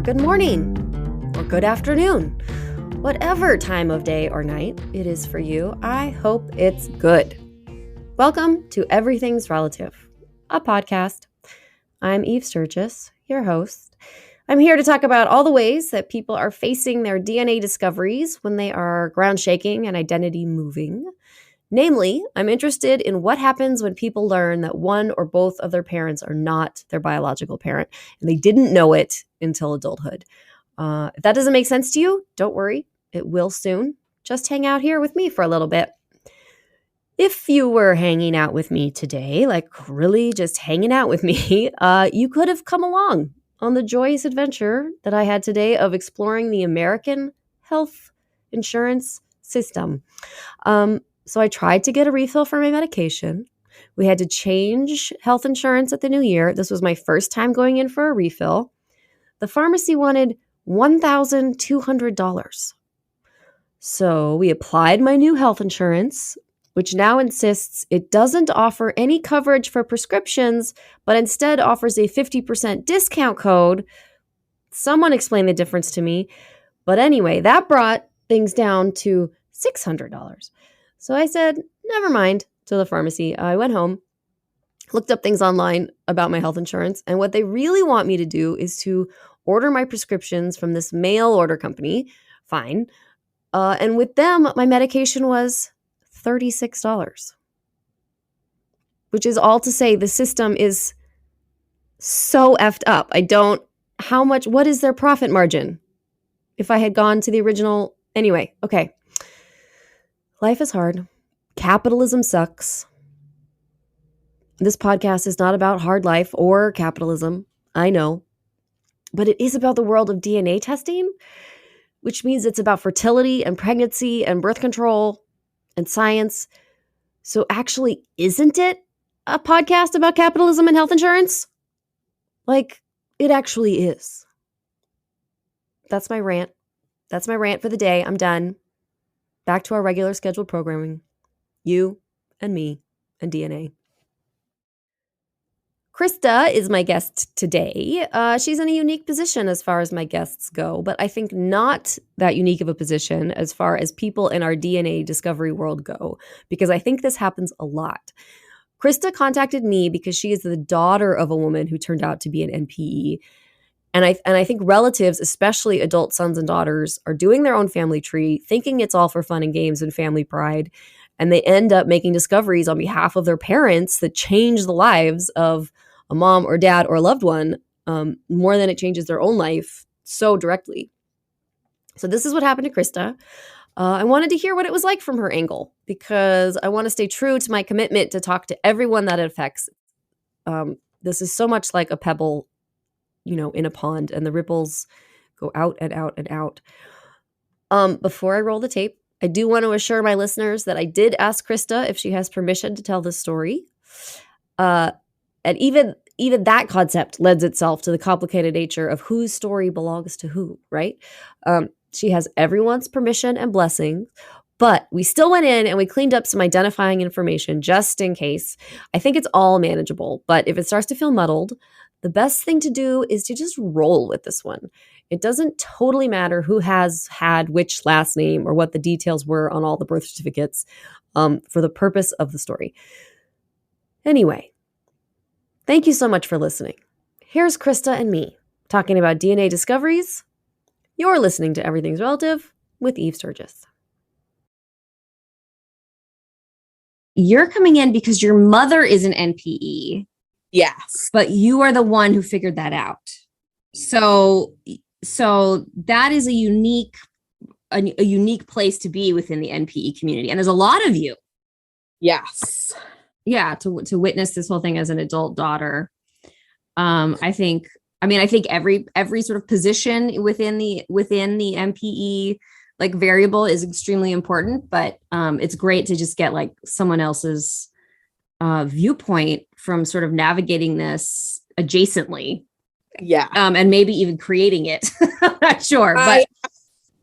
good morning, or good afternoon. Whatever time of day or night it is for you, I hope it's good. Welcome to Everything's Relative, a podcast. I'm Eve Sturgis, your host. I'm here to talk about all the ways that people are facing their DNA discoveries when they are ground shaking and identity moving. Namely, I'm interested in what happens when people learn that one or both of their parents are not their biological parent, and they didn't know it until adulthood. If that doesn't make sense to you, don't worry. It will soon. Just hang out here with me for a little bit. If you were hanging out with me today, like really just hanging out with me, you could have come along on the joyous adventure that I had today of exploring the American health insurance system. So I tried to get a refill for my medication. We had to change health insurance at the new year. This was my first time going in for a refill. The pharmacy wanted $1,200. So we applied my new health insurance, which now insists it doesn't offer any coverage for prescriptions, but instead offers a 50% discount code. Someone explained the difference to me. But anyway, that brought things down to $600. So I said, never mind, to the pharmacy. I went home, looked up things online about my health insurance, and what they really want me to do is to order my prescriptions from this mail order company. Fine. And with them, my medication was $36, which is all to say the system is so effed up. What is their profit margin? If I had gone to the original, anyway, okay. Life is hard. Capitalism sucks. This podcast is not about hard life or capitalism. I know. But it is about the world of DNA testing, which means it's about fertility and pregnancy and birth control and science. So actually, isn't it a podcast about capitalism and health insurance? Like, it actually is. That's my rant. That's my rant for the day. I'm done. Back to our regular scheduled programming. You and me and DNA. Krista is my guest today. She's in a unique position as far as my guests go, but I think not that unique of a position as far as people in our DNA discovery world go, because I think this happens a lot. Krista contacted me because she is the daughter of a woman who turned out to be an NPE. And I think relatives, especially adult sons and daughters, are doing their own family tree, thinking it's all for fun and games and family pride. And they end up making discoveries on behalf of their parents that change the lives of a mom or dad or a loved one more than it changes their own life so directly. So this is what happened to Krista. I wanted to hear what it was like from her angle because I want to stay true to my commitment to talk to everyone that it affects. This is so much like a pebble, in a pond, and the ripples go out and out and out. Before I roll the tape, I do want to assure my listeners that I did ask Krista if she has permission to tell this story. And even that concept lends itself to the complicated nature of whose story belongs to who, right? She has everyone's permission and blessing, but we still went in and we cleaned up some identifying information just in case. I think it's all manageable, but if it starts to feel muddled, the best thing to do is to just roll with this one. It doesn't totally matter who has had which last name or what the details were on all the birth certificates for the purpose of the story. Anyway, thank you so much for listening. Here's Krista and me talking about DNA discoveries. You're listening to Everything's Relative with Eve Sturgis. You're coming in because your mother is an NPE. Yes. But you are the one who figured that out. So that is a unique place to be within the NPE community. And there's a lot of you. Yes. Yeah. To witness this whole thing as an adult daughter. I think every sort of position within the NPE like variable is extremely important, but it's great to just get like someone else's viewpoint from sort of navigating this adjacently. Yeah. And maybe even creating it. I'm not sure, but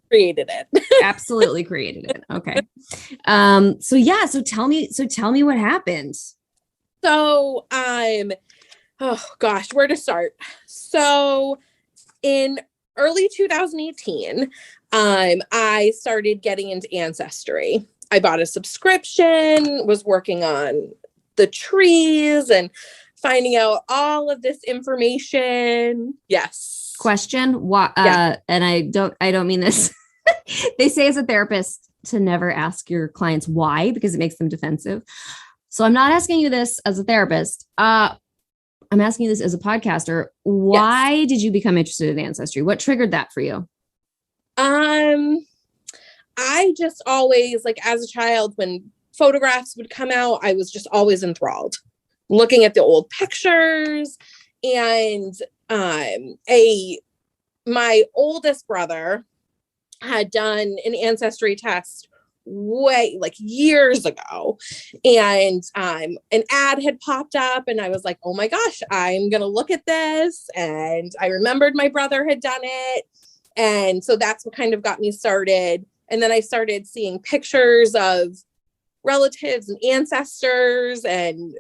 created it. Absolutely created it. Okay. So tell me what happened. So oh gosh, where to start? So in early 2018, I started getting into ancestry. I bought a subscription, was working on the trees and finding out all of this information. Yes. Question. Why? Yeah. And I don't mean this. They say as a therapist to never ask your clients why, because it makes them defensive. So I'm not asking you this as a therapist. I'm asking you this as a podcaster. Why did you become interested in ancestry? What triggered that for you? I just always, like, as a child, when photographs would come out, I was just always enthralled looking at the old pictures. And my oldest brother had done an ancestry test way, like, years ago, and an ad had popped up, and I was like, oh my gosh, I'm gonna look at this. And I remembered my brother had done it, and so that's what kind of got me started. And then I started seeing pictures of relatives and ancestors, and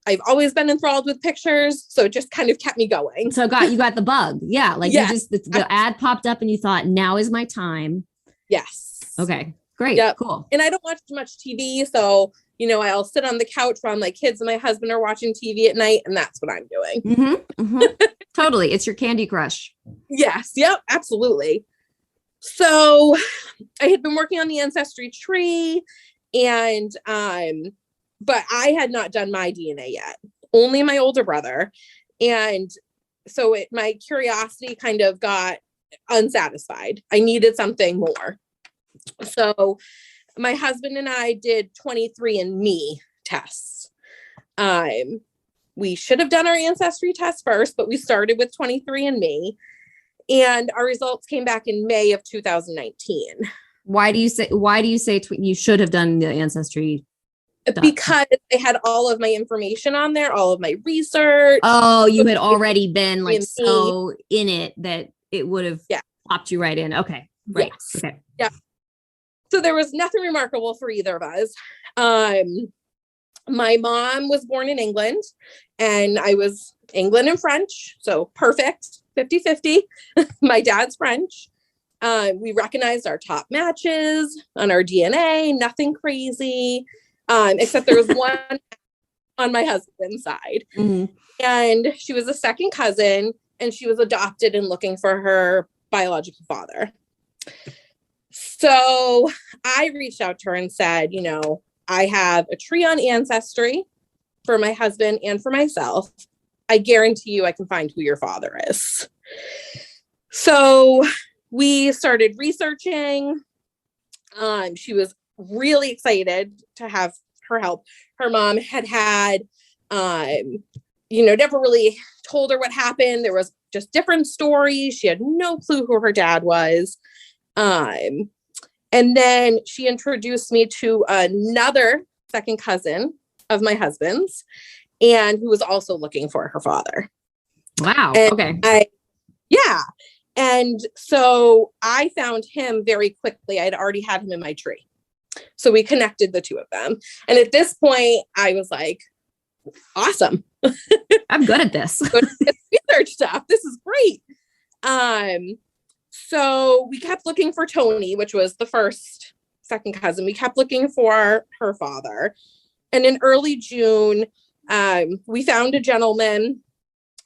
I've always been enthralled with pictures, so it just kind of kept me going. So you got the bug. Yeah. Like you just, the ad popped up and you thought, now is my time. Yes. Okay, great. Yep. Cool. And I don't watch much TV. So, I'll sit on the couch while my kids and my husband are watching TV at night, and that's what I'm doing. Mm-hmm, mm-hmm. Totally. It's your Candy Crush. Yes. Yep. Absolutely. So I had been working on the ancestry tree, and, but I had not done my DNA yet, only my older brother. And so my curiosity kind of got unsatisfied. I needed something more. So my husband and I did 23andMe tests. We should have done our ancestry test first, but we started with 23andMe, and our results came back in May of 2019. Why do you say you should have done the ancestry? Because they had all of my information on there, all of my research. Oh, you had already been like so in it that it would have popped you right in. Okay. Right. Yes. Okay. Yeah. So there was nothing remarkable for either of us. My mom was born in England, and I was England and French. So perfect, 50-50. My dad's French. We recognized our top matches on our DNA, nothing crazy. Except there was one on my husband's side. Mm-hmm. And she was a second cousin, and she was adopted and looking for her biological father. So I reached out to her and said, I have a tree on ancestry for my husband and for myself. I guarantee you I can find who your father is. So we started researching. She was really excited to have her help. Her mom had never really told her what happened. There was just different stories. She had no clue who her dad was. And then she introduced me to another second cousin of my husband's, and who was also looking for her father. Wow. And okay. And so I found him very quickly. I'd already had him in my tree. So we connected the two of them. And at this point, I was like, awesome. I'm good at this. Good at research stuff. This is great. So we kept looking for Tony, which was the second cousin. We kept looking for her father. And in early June, we found a gentleman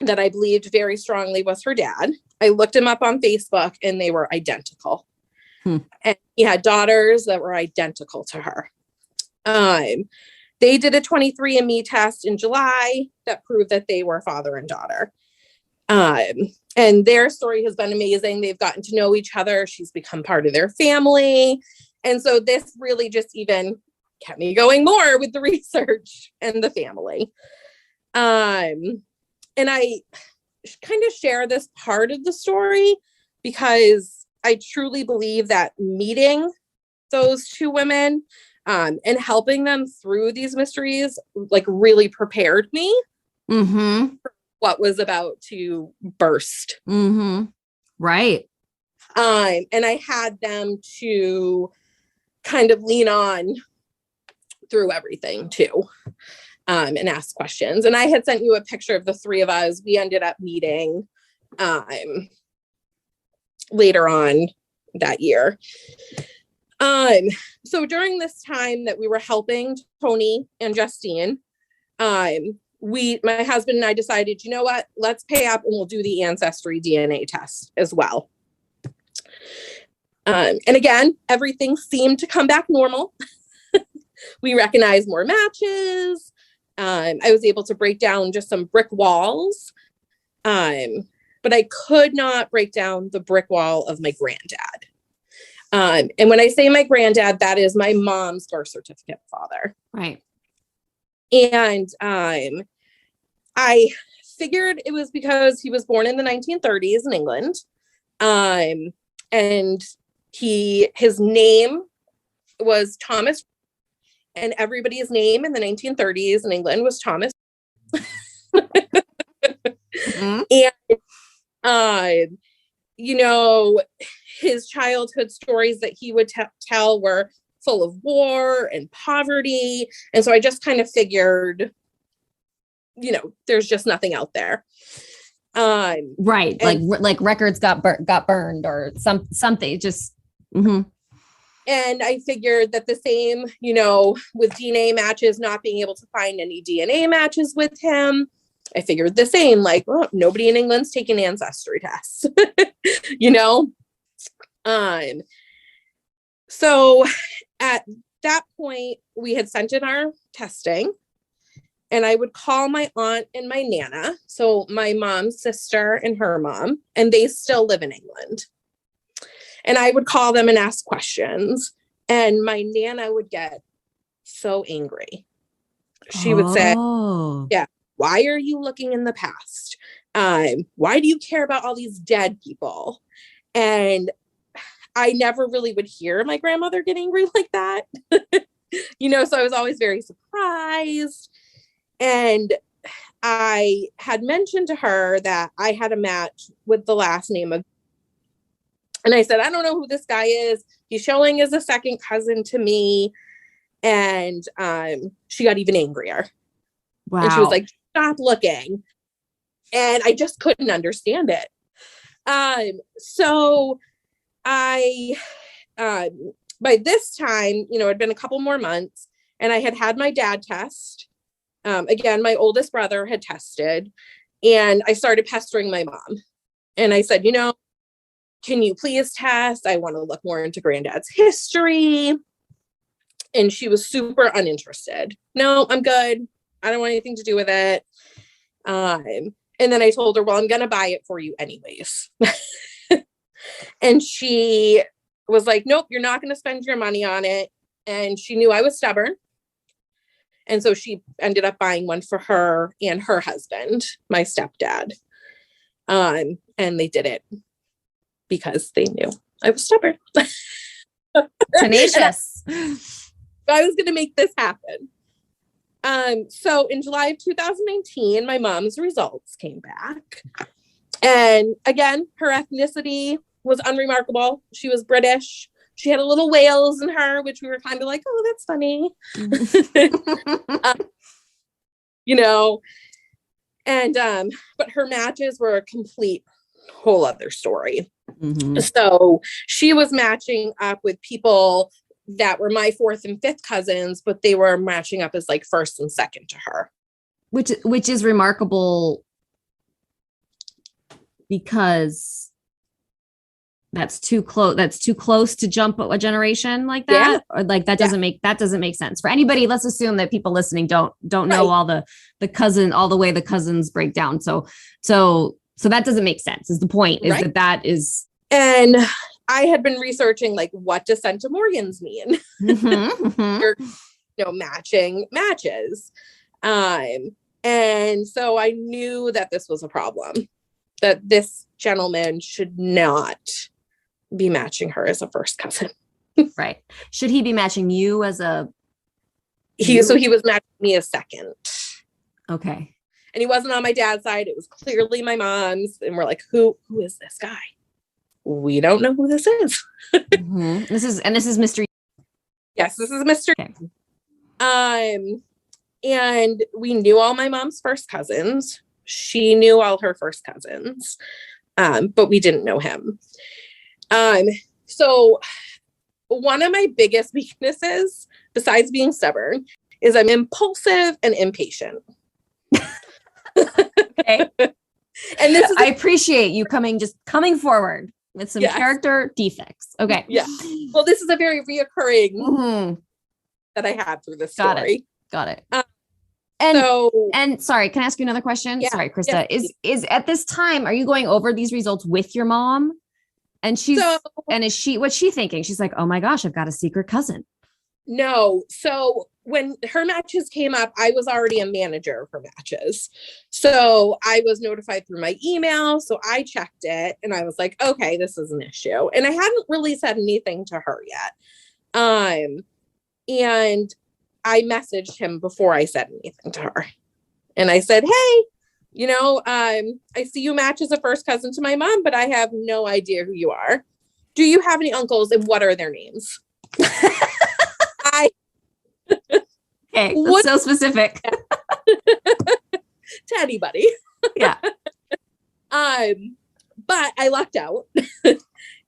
that I believed very strongly was her dad. I looked him up on Facebook, and they were identical. And he had daughters that were identical to her. They did a 23andMe test in July that proved that they were father and daughter. And their story has been amazing. They've gotten to know each other. She's become part of their family. And so this really just even kept me going more with the research and the family. And I kind of share this part of the story because I truly believe that meeting those two women and helping them through these mysteries, like, really prepared me for what was about to burst. Right. And I had them to kind of lean on through everything too, and ask questions. And I had sent you a picture of the three of us. We ended up meeting later on that year. So during this time that we were helping Tony and Justine, my husband and I decided, you know what, let's pay up and we'll do the ancestry DNA test as well. And again, everything seemed to come back normal. We recognized more matches. I was able to break down just some brick walls. But I could not break down the brick wall of my granddad. And when I say my granddad, that is my mom's birth certificate father. Right. And I figured it was because he was born in the 1930s in England. And his name was Thomas, and everybody's name in the 1930s in England was Thomas. Mm-hmm. And you know, his childhood stories that he would tell were full of war and poverty. And so I just kind of figured, you know, there's just nothing out there. Right. Like records got burned or something just. Mm-hmm. And I figured that the same, you know, with DNA matches, not being able to find any DNA matches with him, I figured the same, like, well, nobody in England's taking ancestry tests, you know? So at that point, we had sent in our testing, and I would call my aunt and my Nana, so my mom's sister and her mom, and they still live in England. And I would call them and ask questions, and my Nana would get so angry. She would say, yeah, why are you looking in the past? Why do you care about all these dead people? And I never really would hear my grandmother get angry like that. You know, so I was always very surprised. And I had mentioned to her that I had a match with the last name of, and I said, I don't know who this guy is. He's showing as a second cousin to me. And she got even angrier. Wow. And she was like, stop looking. And I just couldn't understand it. So I, by this time, you know, it'd been a couple more months, and I had my dad test. Again, my oldest brother had tested, and I started pestering my mom. And I said, you know, can you please test? I want to look more into granddad's history. And she was super uninterested. No, I'm good. I don't want anything to do with it. And then I told her, well, I'm going to buy it for you anyways. And she was like, nope, you're not going to spend your money on it. And she knew I was stubborn. And so she ended up buying one for her and her husband, my stepdad. And they did it because they knew I was stubborn. Tenacious. I was going to make this happen. So in July of 2019, my mom's results came back. And again, her ethnicity was unremarkable. She was British. She had a little Wales in her, which we were kind of like, oh, that's funny. You know, and, but her matches were a complete whole other story. Mm-hmm. So she was matching up with people that were my fourth and fifth cousins, but they were matching up as like first and second to her. Which is remarkable because that's too close to jump a generation like that. Yeah. Or like that doesn't make sense for anybody. Let's assume that people listening don't know all the way the cousins break down. So that doesn't make sense, is the point, is right. that is. And I had been researching, like, what do centimorgans mean? Mm-hmm, mm-hmm. Or, you know, matching matches. And so I knew that this was a problem, that this gentleman should not be matching her as a first cousin. Right. Should he be matching you as a... So he was matching me as second. Okay. And he wasn't on my dad's side. It was clearly my mom's. And we're like, who is this guy? We don't know who this is. Mm-hmm. This is Mr. Yes, this is Mr. Okay. And we knew all my mom's first cousins. She knew all her first cousins. But we didn't know him. Um, so one of my biggest weaknesses, besides being stubborn, is I'm impulsive and impatient. Okay. And this is I appreciate you coming forward with some character defects. Okay. Yeah. Well, this is a very reoccurring that I had through this story. Got it. And sorry, can I ask you another question? Yeah, Sorry, Krista. Is at this time, are you going over these results with your mom? And what's she thinking? She's like, oh my gosh, I've got a secret cousin. No. So when her matches came up, I was already a manager of her matches. So I was notified through my email. So I checked it and I was like, okay, this is an issue. And I hadn't really said anything to her yet. And I messaged him before I said anything to her. And I said, hey, I see you match as a first cousin to my mom, but I have no idea who you are. Do you have any uncles and what are their names? Okay, that's so specific. To anybody. Yeah. But I lucked out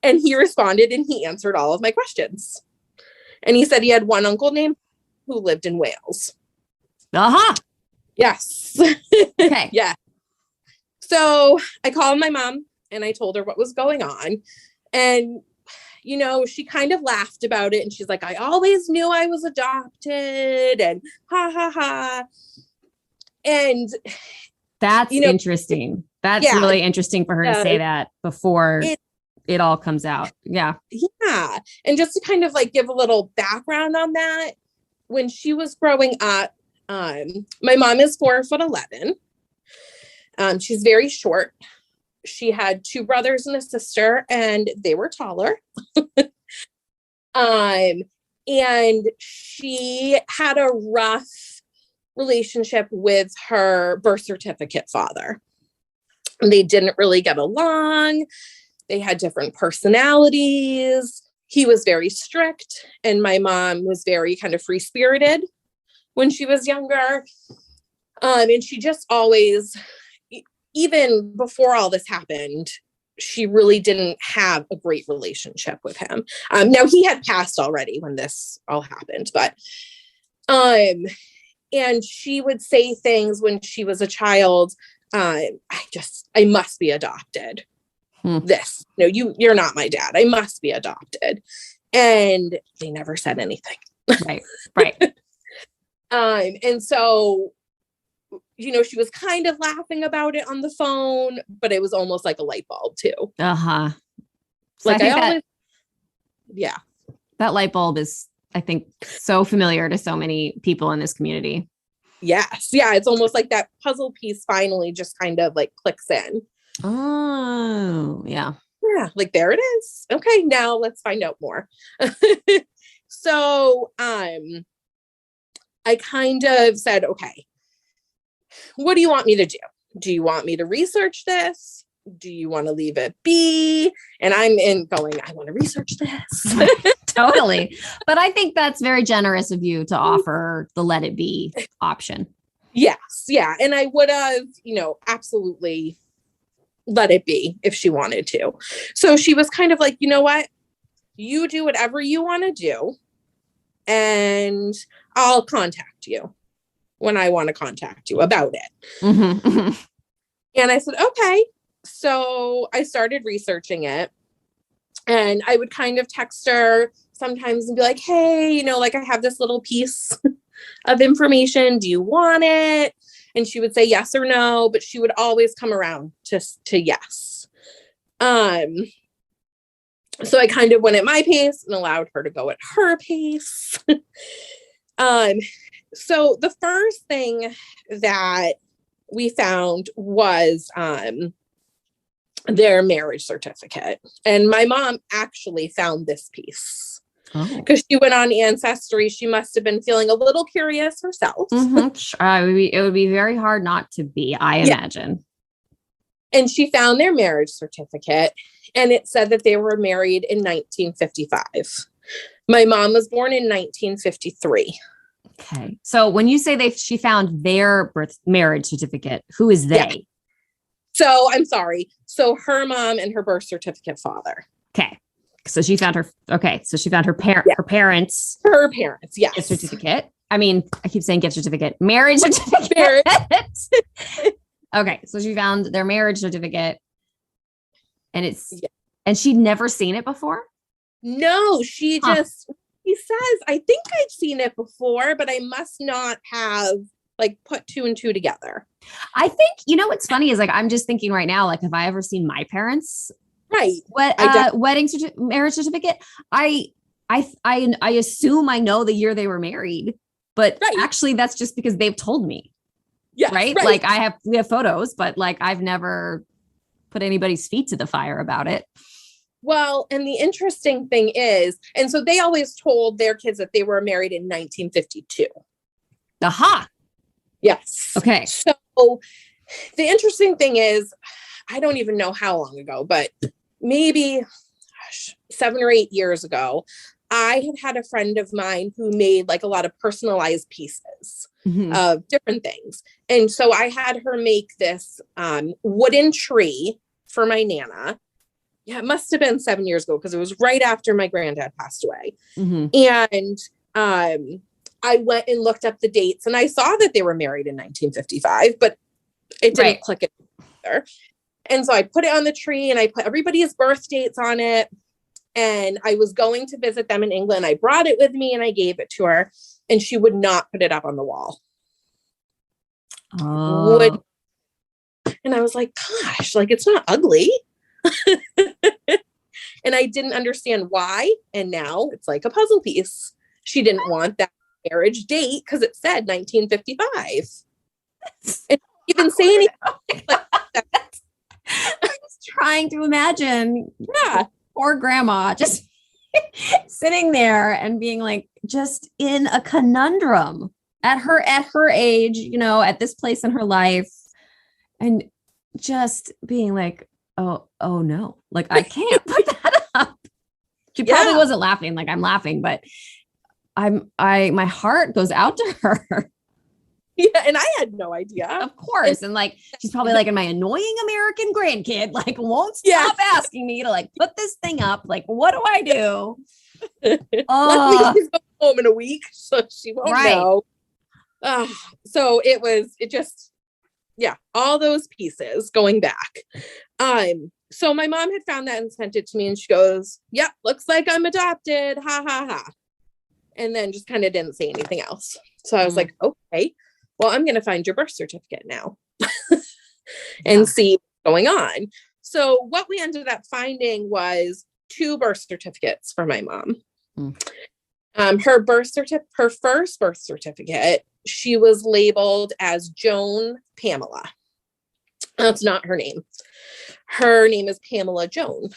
and he responded and he answered all of my questions. And he said he had one uncle named who lived in Wales. Uh-huh. Yes. Okay. Yeah. So I called my mom and I told her what was going on. And, she kind of laughed about it. And she's like, I always knew I was adopted and ha ha ha. And that's interesting. That's really interesting for her to say that before it all comes out. Yeah. Yeah. And just to kind of like give a little background on that, when she was growing up, my mom is 4'11". She's very short. She had two brothers and a sister, and they were taller. And she had a rough relationship with her birth certificate father. They didn't really get along. They had different personalities. He was very strict, and my mom was very kind of free-spirited when she was younger. And she just always, even before all this happened, she really didn't have a great relationship with him. Now he had passed already when this all happened, but, and she would say things when she was a child. I must be adopted. You're not my dad. I must be adopted. And they never said anything. Right. And so, she was kind of laughing about it on the phone, but it was almost like a light bulb too. Uh-huh. So like that light bulb is, I think, so familiar to so many people in this community. Yes. Yeah. It's almost like that puzzle piece finally just kind of like clicks in. Oh, yeah. Yeah. Like, there it is. Okay. Now let's find out more. So, I kind of said, okay, what do you want me to do? Do you want me to research this? Do you want to leave it be? And I'm going, I want to research this. Totally. But I think that's very generous of you to offer the let it be option. Yes. Yeah. And I would have, absolutely let it be if she wanted to. So she was kind of like, you know what? You do whatever you want to do. And I'll contact you when I want to contact you about it. Mm-hmm. And I said, okay. So I started researching it, and I would kind of text her sometimes and be like, hey, I have this little piece of information. Do you want it? And she would say yes or no, but she would always come around to yes. So I kind of went at my pace and allowed her to go at her pace. So the first thing that we found was their marriage certificate. And my mom actually found this piece because she went on Ancestry. She must have been feeling a little curious herself. Mm-hmm. It would be very hard not to be, I imagine. And she found their marriage certificate, and it said that they were married in 1955. My mom was born in 1953. Okay. So when you say she found their marriage certificate, who is they? Yeah. So I'm sorry. So her mom and her birth certificate father. Okay. So she found her. Okay. So she found her Yeah. her parents. Her parents. Yes. Gift certificate. I mean, I keep saying gift certificate. Marriage certificate. Okay. So she found their marriage certificate, and and she'd never seen it before. No, she says, I think I've seen it before, but I must not have like put two and two together. I think, what's funny is like, I'm just thinking right now, like, have I ever seen my parents' marriage certificate? I assume I know the year they were married, but actually that's just because they've told me. Yes, right. Like we have photos, but like, I've never put anybody's feet to the fire about it. Well, and the interesting thing is, and so they always told their kids that they were married in 1952. Aha. Yes. Okay. So the interesting thing is, I don't even know how long ago, but maybe 7 or 8 years ago, I had a friend of mine who made like a lot of personalized pieces of different things. And so I had her make this wooden tree for my Nana. Yeah, it must have been 7 years ago because it was right after my granddad passed away. And I went and looked up the dates and I saw that they were married in 1955, but it didn't click it either. And so I put it on the tree and I put everybody's birth dates on it. And I was going to visit them in England. I brought it with me and I gave it to her and she would not put it up on the wall. And I was like, gosh, like it's not ugly. And I didn't understand why. And now it's like a puzzle piece. She didn't want that marriage date because it said 1955. And even say anything. I'm just trying to imagine. Yeah. Poor grandma just sitting there and being like, just in a conundrum at her age, at this place in her life, and just being like, oh no, like I can't put that up. She probably wasn't laughing like I'm laughing, but my heart goes out to her. Yeah, and I had no idea. Of course. And like, she's probably like, my annoying American grandkid, like, won't stop asking me to like put this thing up. Like, what do I do? Luckily, she's going home in a week, so she won't know. So all those pieces going back. So my mom had found that and sent it to me and she goes, yep, looks like I'm adopted. Ha ha ha. And then just kind of didn't say anything else. So I was like, okay, well, I'm going to find your birth certificate now and see what's going on. So what we ended up finding was 2 birth certificates for my mom. Her first birth certificate, she was labeled as Joan Pamela. That's not her name. Her name is Pamela Joan.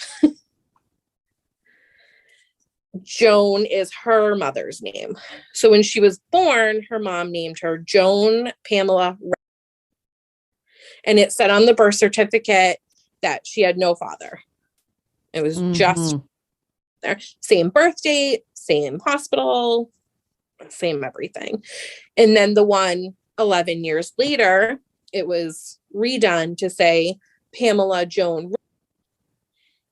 Joan is her mother's name. So when she was born, her mom named her Joan Pamela. And it said on the birth certificate that she had no father. It was just there. Same birth date, same hospital, same everything. And then the one 11 years later, it was redone to say Pamela Joan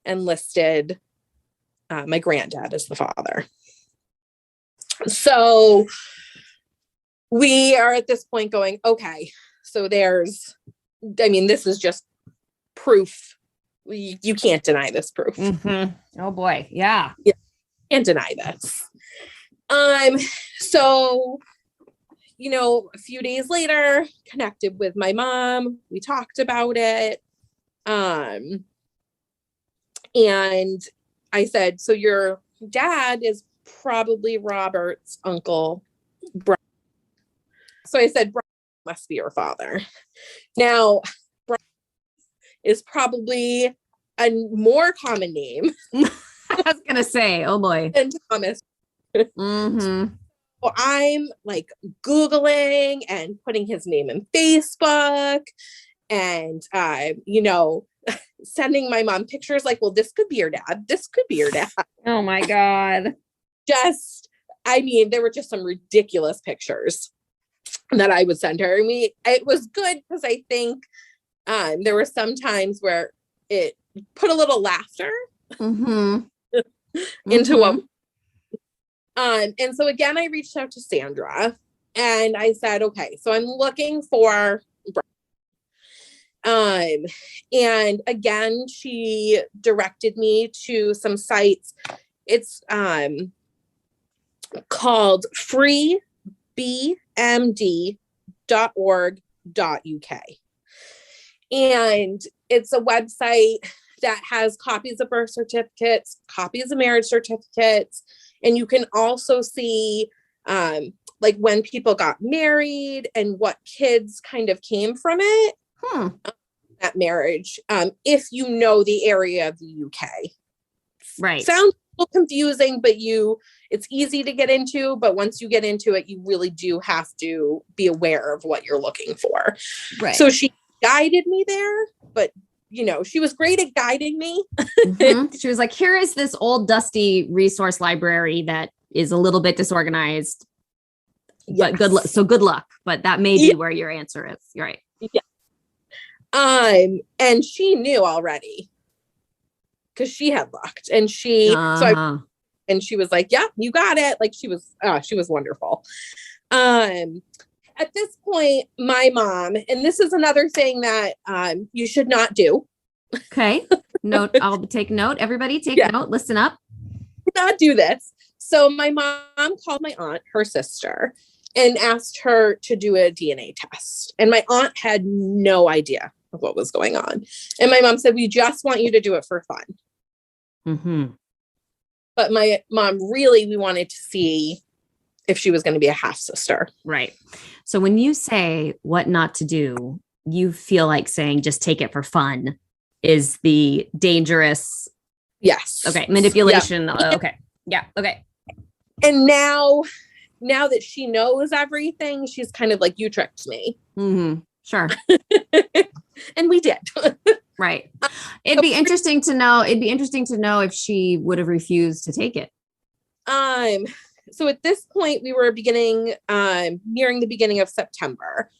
and listed my granddad as the father. So we are at this point going, okay, so this is just proof. You can't deny this proof. Oh boy. Yeah. Can't deny this. So, a few days later, connected with my mom, we talked about it. And I said, so your dad is probably Robert's uncle, Brian. So I said, Brian must be your father. Now, Brian is probably a more common name. I was going to say, oh boy. Than Thomas. So I'm like Googling and putting his name in Facebook and, sending my mom pictures like, well, this could be your dad. This could be your dad. Oh my God. There were just some ridiculous pictures that I would send her. It was good because I think there were some times where it put a little laughter into what. Mhm. And so again, I reached out to Sandra and I said, okay, so I'm looking for and again, she directed me to some sites. It's called freebmd.org.uk. And it's a website that has copies of birth certificates, copies of marriage certificates, and you can also see like when people got married and what kids kind of came from it. That marriage, if you know the area of the UK. Right. Sounds a little confusing, but it's easy to get into, but once you get into it, you really do have to be aware of what you're looking for. Right. So she guided me there, but she was great at guiding me. Mm-hmm. She was like, here is this old dusty resource library that is a little bit disorganized, but yes. good luck. But that may be where your answer is. You're right. Yeah. And she knew already because she had looked and and she was like, yeah, you got it. Like she was wonderful. At this point, my mom, and this is another thing that you should not do. Okay. Note. I'll take note. Everybody take note. Listen up. Not do this. So my mom called my aunt, her sister, and asked her to do a DNA test. And my aunt had no idea of what was going on. And my mom said, we just want you to do it for fun. Mm-hmm. But my mom we wanted to see if she was going to be a half sister. Right. So when you say what not to do, you feel like saying just take it for fun is the dangerous. Yes. Okay. Manipulation. Yeah. Okay. Yeah. Okay. And now that she knows everything, she's kind of like, you tricked me. Mm-hmm. Sure. And we did. Right. It'd be interesting to know if she would have refused to take it. So at this point we were nearing the beginning of September.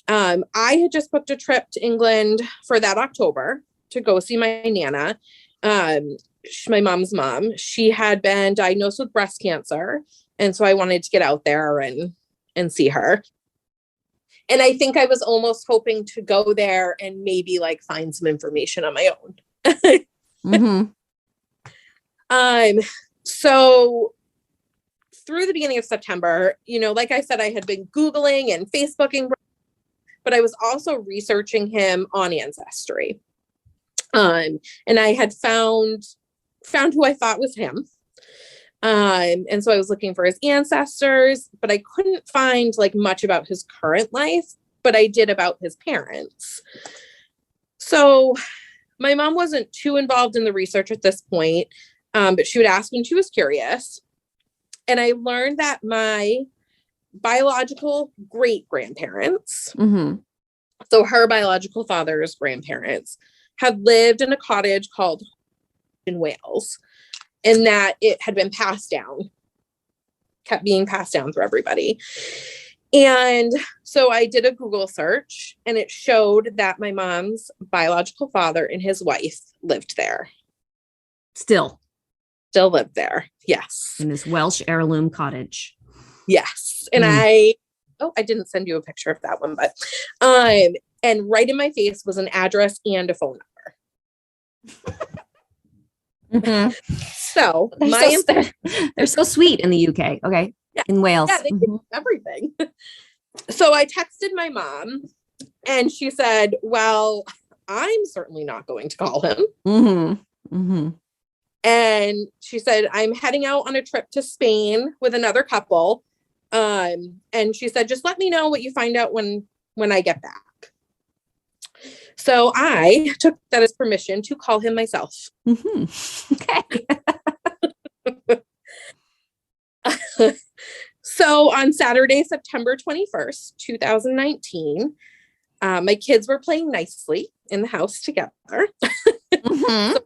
I had just booked a trip to England for that October to go see my Nana. My mom's mom, she had been diagnosed with breast cancer. And so I wanted to get out there and see her. And I think I was almost hoping to go there and maybe like find some information on my own. Mm-hmm. So through the beginning of September, like I said, I had been Googling and Facebooking, but I was also researching him on Ancestry. And I had found who I thought was him. And so I was looking for his ancestors, but I couldn't find like much about his current life, but I did about his parents. So my mom wasn't too involved in the research at this point, but she would ask when she was curious. And I learned that my biological great-grandparents, mm-hmm. so her biological father's grandparents, had lived in a cottage called in Wales, and that it had been kept being passed down through everybody. And so I did a Google search and it showed that my mom's biological father and his wife lived there. Still lived there. Yes. In this Welsh heirloom cottage. Yes. And I didn't send you a picture of that one, but, and right in my face was an address and a phone number. Mm-hmm. So they're so sweet in the UK. Okay. Yeah. In Wales. Yeah, they do everything. So I texted my mom and she said, well, I'm certainly not going to call him. Mm-hmm. Mm-hmm. And she said, I'm heading out on a trip to Spain with another couple. And she said, just let me know what you find out when I get back. So I took that as permission to call him myself. Mm-hmm. Okay. So on Saturday, September 21st, 2019, my kids were playing nicely in the house together. Mm-hmm. So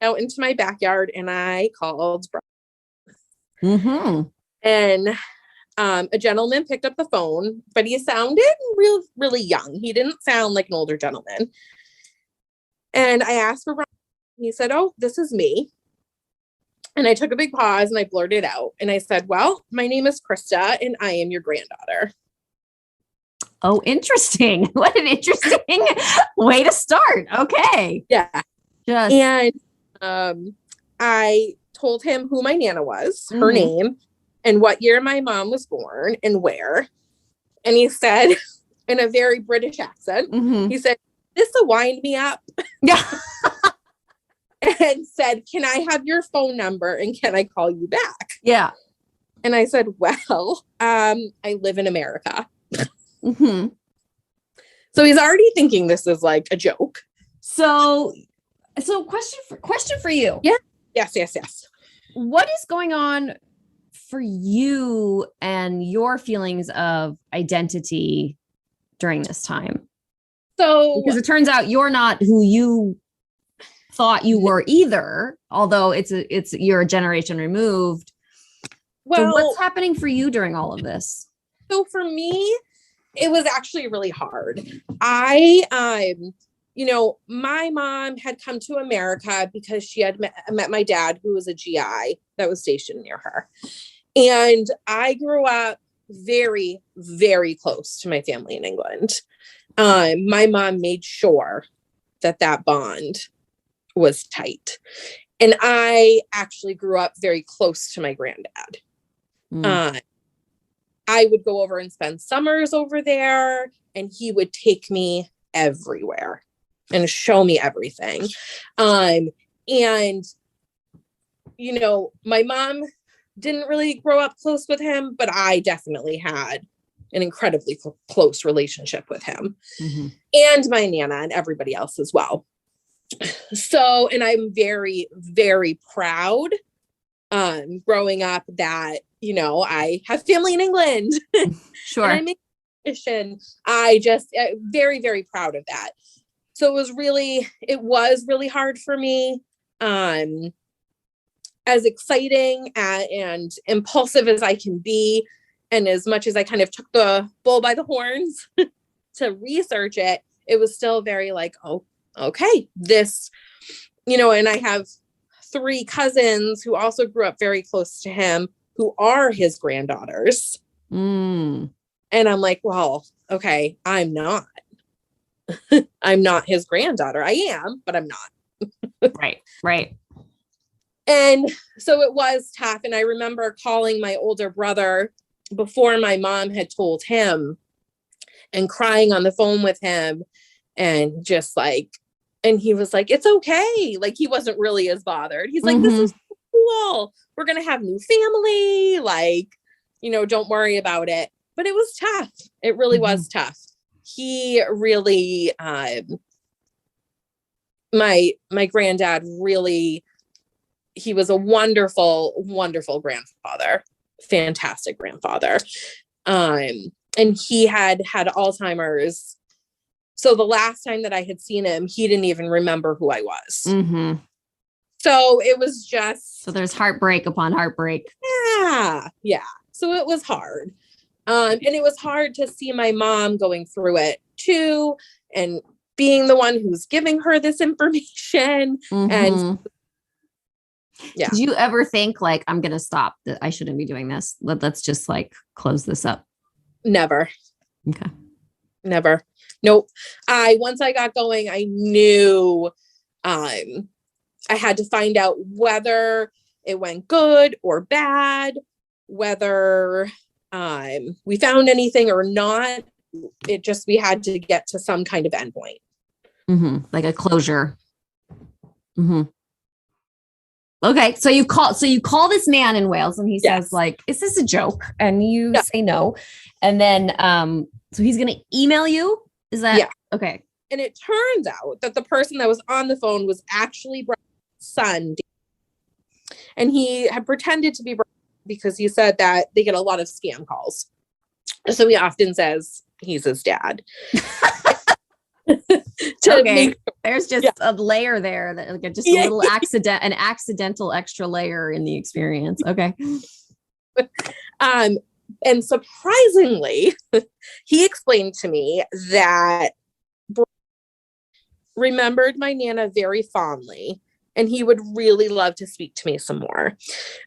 out into my backyard and I called. Mm-hmm. And a gentleman picked up the phone, but he sounded really young. He didn't sound like an older gentleman. And I asked for Brian. He said, oh, this is me. And I took a big pause and I blurted out and I said, well, my name is Krista and I am your granddaughter. Oh, interesting. What an interesting way to start. Okay. Yeah. Just And I told him who my Nana was, her name, and what year my mom was born and where. And he said, in a very British accent, he said, this will wind me up. Yeah. And said, can I have your phone number and can I call you back? Yeah. And I said, well, I live in America. So he's already thinking this is like a joke. So question for you. Yeah. Yes. What is going on for you and your feelings of identity during this time? So because it turns out you're not who you thought you were either, although you're a generation removed. Well, so what's happening for you during all of this? So for me, it was actually really hard. I, my mom had come to America because she had met my dad, who was a GI that was stationed near her. And I grew up very, very close to my family in England. My mom made sure that bond was tight. And I actually grew up very close to my granddad. I would go over and spend summers over there, and he would take me everywhere and show me everything. And, my mom didn't really grow up close with him, but I definitely had an incredibly close relationship with him and my Nana and everybody else as well. So, and I'm very, very proud growing up that, I have family in England. Sure. And I make a mission. I just very, very proud of that. So it was really hard for me. As exciting and impulsive as I can be, and as much as I kind of took the bull by the horns to research it, it was still very like, oh, okay, this, and I have 3 cousins who also grew up very close to him, who are his granddaughters. And I'm like, well, okay, I'm not. I'm not his granddaughter. I am, but I'm not. Right. And so it was tough. And I remember calling my older brother before my mom had told him and crying on the phone with him and just like, and he was like, it's okay. Like, he wasn't really as bothered. He's like, this is cool. We're going to have new family. Like, don't worry about it. But it was tough. It really was tough. He really, my granddad really, he was a wonderful, wonderful grandfather, fantastic grandfather. And he had Alzheimer's. So the last time that I had seen him, he didn't even remember who I was. So it was just. So there's heartbreak upon heartbreak. Yeah. So it was hard. And it was hard to see my mom going through it too, and being the one who's giving her this information. And yeah. Did you ever think like, I'm going to stop, that I shouldn't be doing this? Let's just like close this up. Never. Okay. Never. Nope. Once I got going, I knew I had to find out whether it went good or bad, whether we found anything or not. We had to get to some kind of endpoint. Like a closure. Okay. So you call this man in Wales and he says like, is this a joke? And you say no. And then, so he's going to email you. Is that okay? And it turns out that the person that was on the phone was actually Brian's son. And he had pretended to be Brian because he said that they get a lot of scam calls. So he often says he's his dad. There's just a layer there that like just a little an accidental extra layer in the experience. Okay. And surprisingly, he explained to me that Brian remembered my Nana very fondly and he would really love to speak to me some more.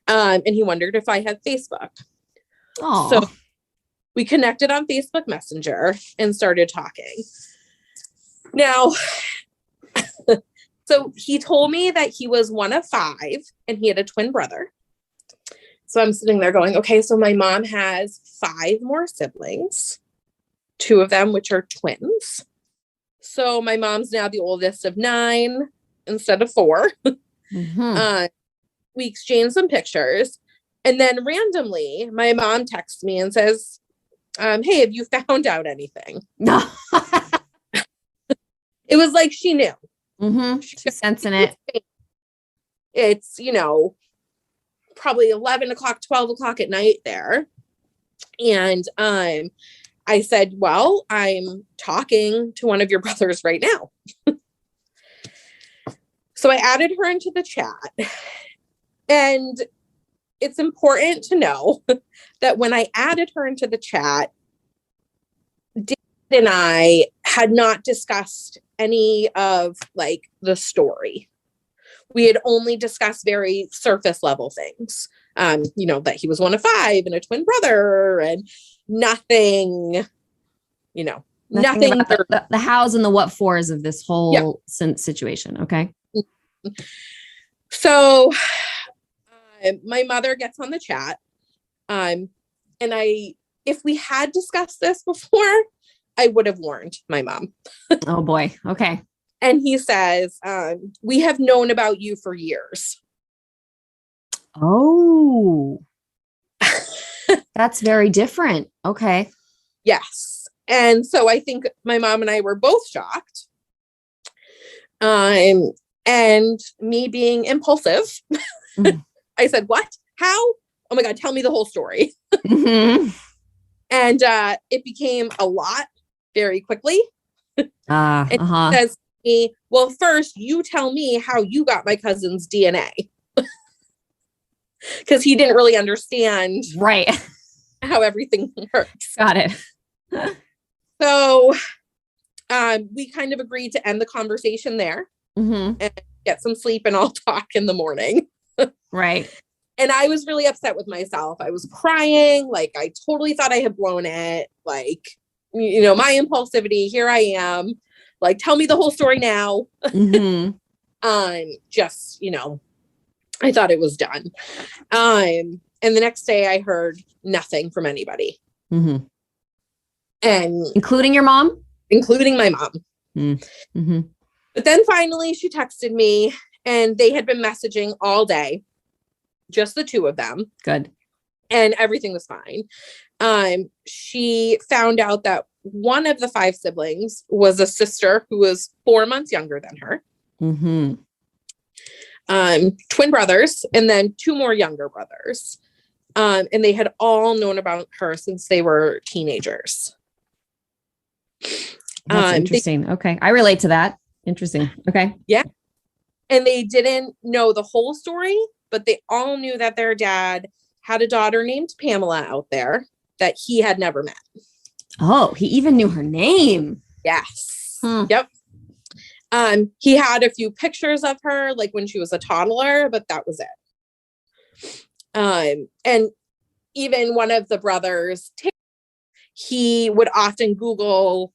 And he wondered if I had Facebook. Oh, so we connected on Facebook Messenger and started talking. Now, so he told me that he was one of 5 and he had a twin brother. So I'm sitting there going, okay, so my mom has 5 more siblings, 2 of them, which are twins. So my mom's now the oldest of 9 instead of 4. mm-hmm. We exchanged some pictures. And then randomly, my mom texts me and says, hey, have you found out anything? No. It was like she knew. Mm-hmm. She's sensing it. It's, probably 11 o'clock, 12 o'clock at night there. And I said, well, I'm talking to one of your brothers right now. So I added her into the chat. And it's important to know that when I added her into the chat, David and I had not discussed any of the story. We had only discussed very surface level things. That he was one of 5 and a twin brother and nothing about the hows and the what fors of this whole situation. Okay. So my mother gets on the chat. And if we had discussed this before, I would have warned my mom. Oh boy. Okay. And he says, we have known about you for years. Oh, that's very different. Okay. Yes. And so I think my mom and I were both shocked. And me being impulsive, I said, what? How? Oh my God, tell me the whole story. Mm-hmm. And it became a lot very quickly. And he says to me, well, first you tell me how you got my cousin's DNA. Because he didn't really understand how everything works. Got it. So we kind of agreed to end the conversation there and get some sleep and I'll talk in the morning. Right. And I was really upset with myself. I was crying. I totally thought I had blown it. My impulsivity, here I am. Tell me the whole story now. I thought it was done. And the next day I heard nothing from anybody. And including your mom? Including my mom. Mm-hmm. But then finally she texted me and they had been messaging all day. Just the 2 of them. Good. And everything was fine. She found out that one of the 5 siblings was a sister who was 4 months younger than her. Twin brothers, and then 2 more younger brothers. And they had all known about her since they were teenagers. That's interesting. Okay. I relate to that. Interesting. Okay. Yeah. And they didn't know the whole story, but they all knew that their dad had a daughter named Pamela out there that he had never met. Oh, he even knew her name. Yes. Yep. He had a few pictures of her, when she was a toddler, but that was it. And even one of the brothers, he would often Google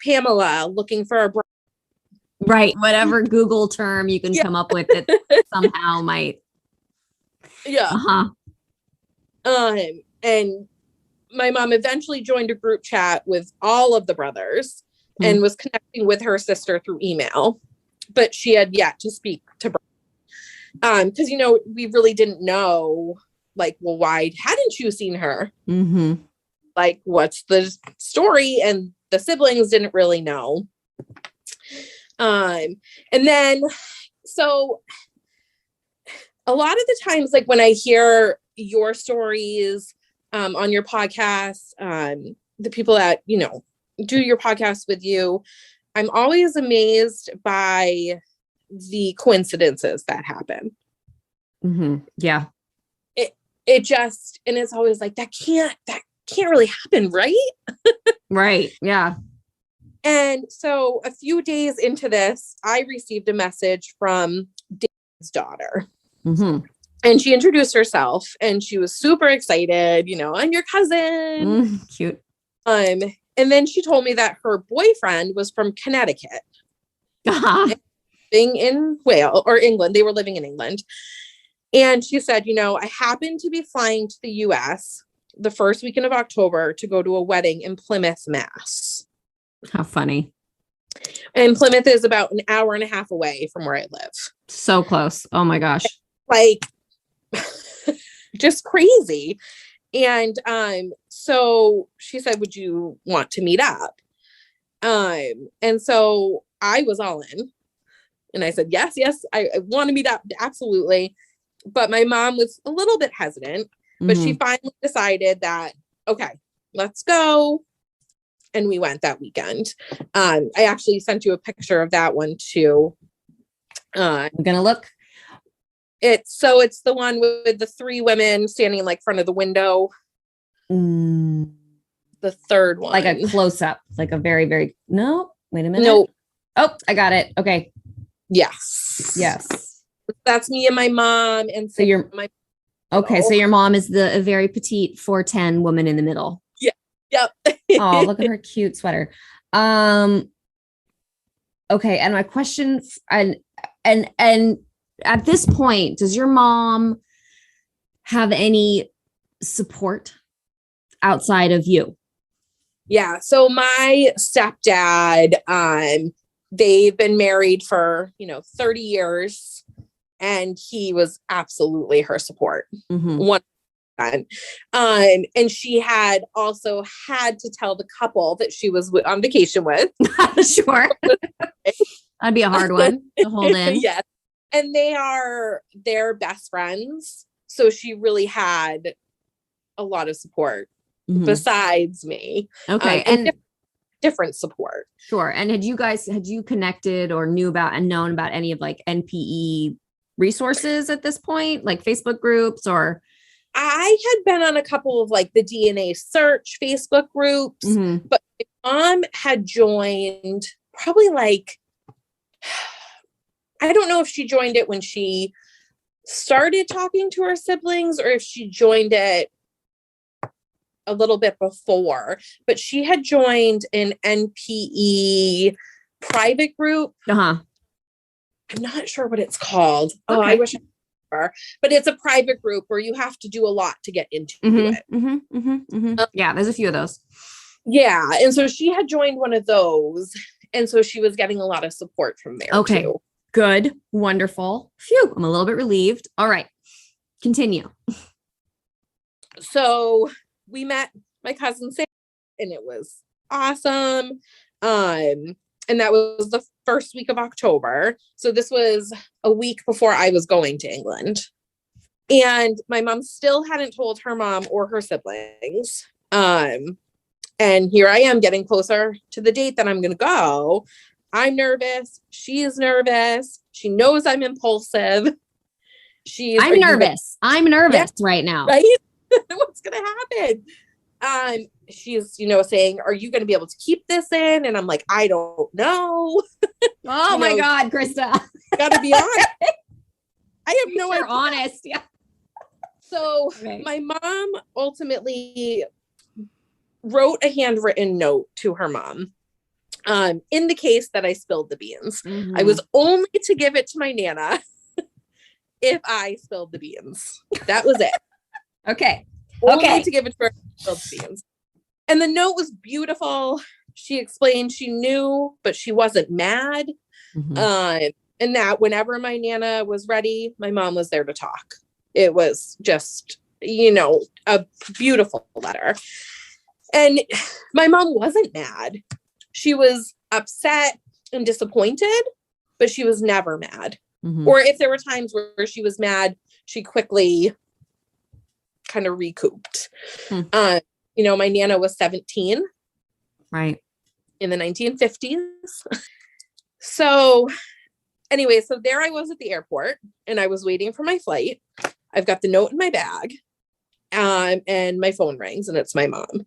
Pamela looking for a right. Whatever Google term you can come up with that somehow might. Yeah. And my mom eventually joined a group chat with all of the brothers and was connecting with her sister through email, but she had yet to speak to Brian. Because, we really didn't know, well, why hadn't you seen her? What's the story? And the siblings didn't really know. And then, so a lot of the times, when I hear your stories on your podcast, the people that, do your podcast with you, I'm always amazed by the coincidences that happen. Yeah. It just, and it's always that can't really happen, right? Right. Yeah. And so a few days into this, I received a message from Dave daughter. Mm-hmm. And she introduced herself and she was super excited, I'm your cousin. Cute. And then she told me that her boyfriend was from Connecticut, living in Wales or England. They were living in England. And she said, I happened to be flying to the US the first weekend of October to go to a wedding in Plymouth, Mass. How funny. And Plymouth is about an hour and a half away from where I live. So close. Oh my gosh. Like, just crazy. And so she said, would you want to meet up? And so I was all in. And I said, yes, I want to meet up. Absolutely. But my mom was a little bit hesitant, but she finally decided that, okay, let's go. And we went that weekend. I actually sent you a picture of that one too. I'm going to look. It's the one with the three women standing like front of the window. The third one. Like a close up, like a very, very, no, wait a minute. No. Oh, I got it. Okay. Yes. That's me and my mom. And so so your mom is a very petite 4'10" woman in the middle. Yeah. Yep. Oh, look at her cute sweater. Okay. And my question, and at this point, does your mom have any support outside of you? Yeah. So my stepdad, they've been married for, 30 years and he was absolutely her support. 100%. And she had also had to tell the couple that she was on vacation with. Sure. That'd be a hard one to hold in. Yes. And they're best friends. So she really had a lot of support besides me. Okay. And different support. Sure. And had you connected or knew about and known about any of like NPE resources at this point, like Facebook groups or? I had been on a couple of like the DNA search Facebook groups, but my mom had joined probably like, I don't know if she joined it when she started talking to her siblings or if she joined it a little bit before, but she had joined an NPE private group. I'm not sure what it's called. Okay. Oh, I wish I were, but it's a private group where you have to do a lot to get into it. Yeah, there's a few of those. Yeah. And so she had joined one of those. And so she was getting a lot of support from there too. Good. Wonderful. Phew. I'm a little bit relieved. All right. Continue. So we met my cousin Sarah and it was awesome. And that was the first week of October. So this was a week before I was going to England. And my mom still hadn't told her mom or her siblings. And here I am getting closer to the date that I'm going to go. I'm nervous. She is nervous. She knows I'm impulsive. I'm nervous right now. Right? What's going to happen? She's, saying, are you going to be able to keep this in? And I'm like, I don't know. Oh my God, Krista. Gotta be honest. I have no idea. Honest. Yeah. So my mom ultimately wrote a handwritten note to her mom. In the case that I spilled the beans. I was only to give it to my Nana if I spilled the beans. That was it. Okay. Only to give it to her if I spilled the beans. And the note was beautiful. She explained she knew, but she wasn't mad. And that whenever my Nana was ready, my mom was there to talk. It was just, a beautiful letter. And my mom wasn't mad. She was upset and disappointed, but she was never mad. Or if there were times where she was mad, she quickly kind of recouped. My Nana was 17. Right. In the 1950s. So anyway, so there I was at the airport and I was waiting for my flight. I've got the note in my bag. And my phone rings and it's my mom.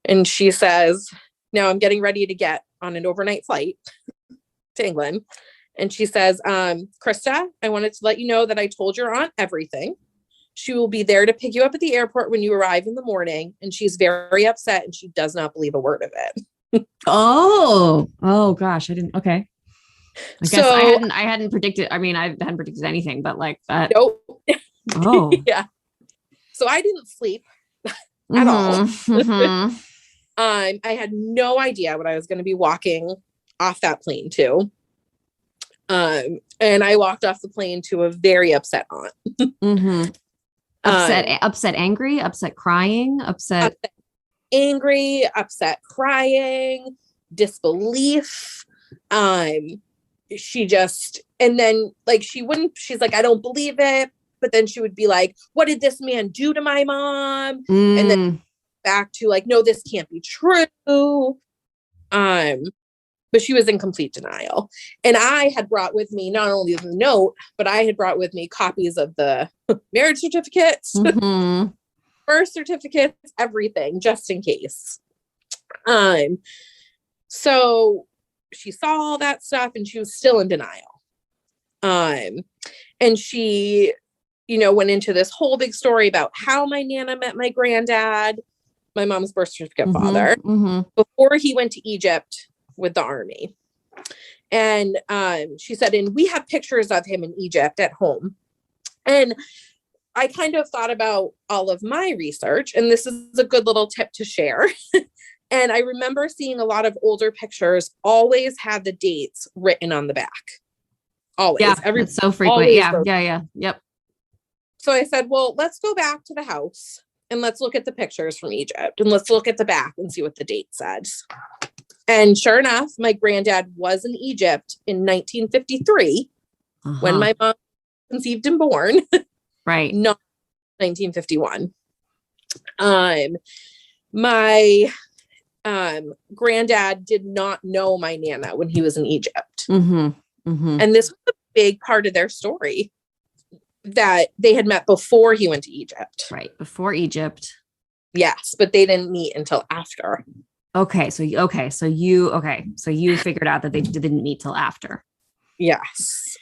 And she says, now I'm getting ready to get on an overnight flight to England. And she says, Krista, I wanted to let you know that I told your aunt everything. She will be there to pick you up at the airport when you arrive in the morning. And she's very upset and she does not believe a word of it. Oh gosh. I didn't. Okay. I guess So I hadn't predicted. I mean, I hadn't predicted anything, but like that. nope. Oh. Yeah. So I didn't sleep at all. Mm-hmm. I had no idea what I was going to be walking off that plane to. And I walked off the plane to a very upset aunt. Mm-hmm. Upset, angry, upset, crying, upset, angry, upset, crying, disbelief. She just, and then like she's like, I don't believe it. But then she would be like, what did this man do to my mom? And then back to like, no, this can't be true. But she was in complete denial. And I had brought with me not only the note, but I had brought with me copies of the marriage certificates, birth certificates, everything, just in case. So she saw all that stuff and she was still in denial. And she, went into this whole big story about how my Nana met my granddad, my mom's birth certificate father, before he went to Egypt with the army. And she said, and we have pictures of him in Egypt at home. And I kind of thought about all of my research, and this is a good little tip to share. And I remember seeing a lot of older pictures always had the dates written on the back. Always. Yeah, it's so frequent. Yeah. Yep. So I said, well, let's go back to the house and let's look at the pictures from Egypt and let's look at the back and see what the date says. And sure enough, my granddad was in Egypt in 1953 when my mom conceived and born. Right. Not 1951. My granddad did not know my Nana when he was in Egypt. And this was a big part of their story, that they had met before he went to Egypt. Right. Before Egypt. Yes, but they didn't meet until after. So you figured out that they didn't meet till after. Yes.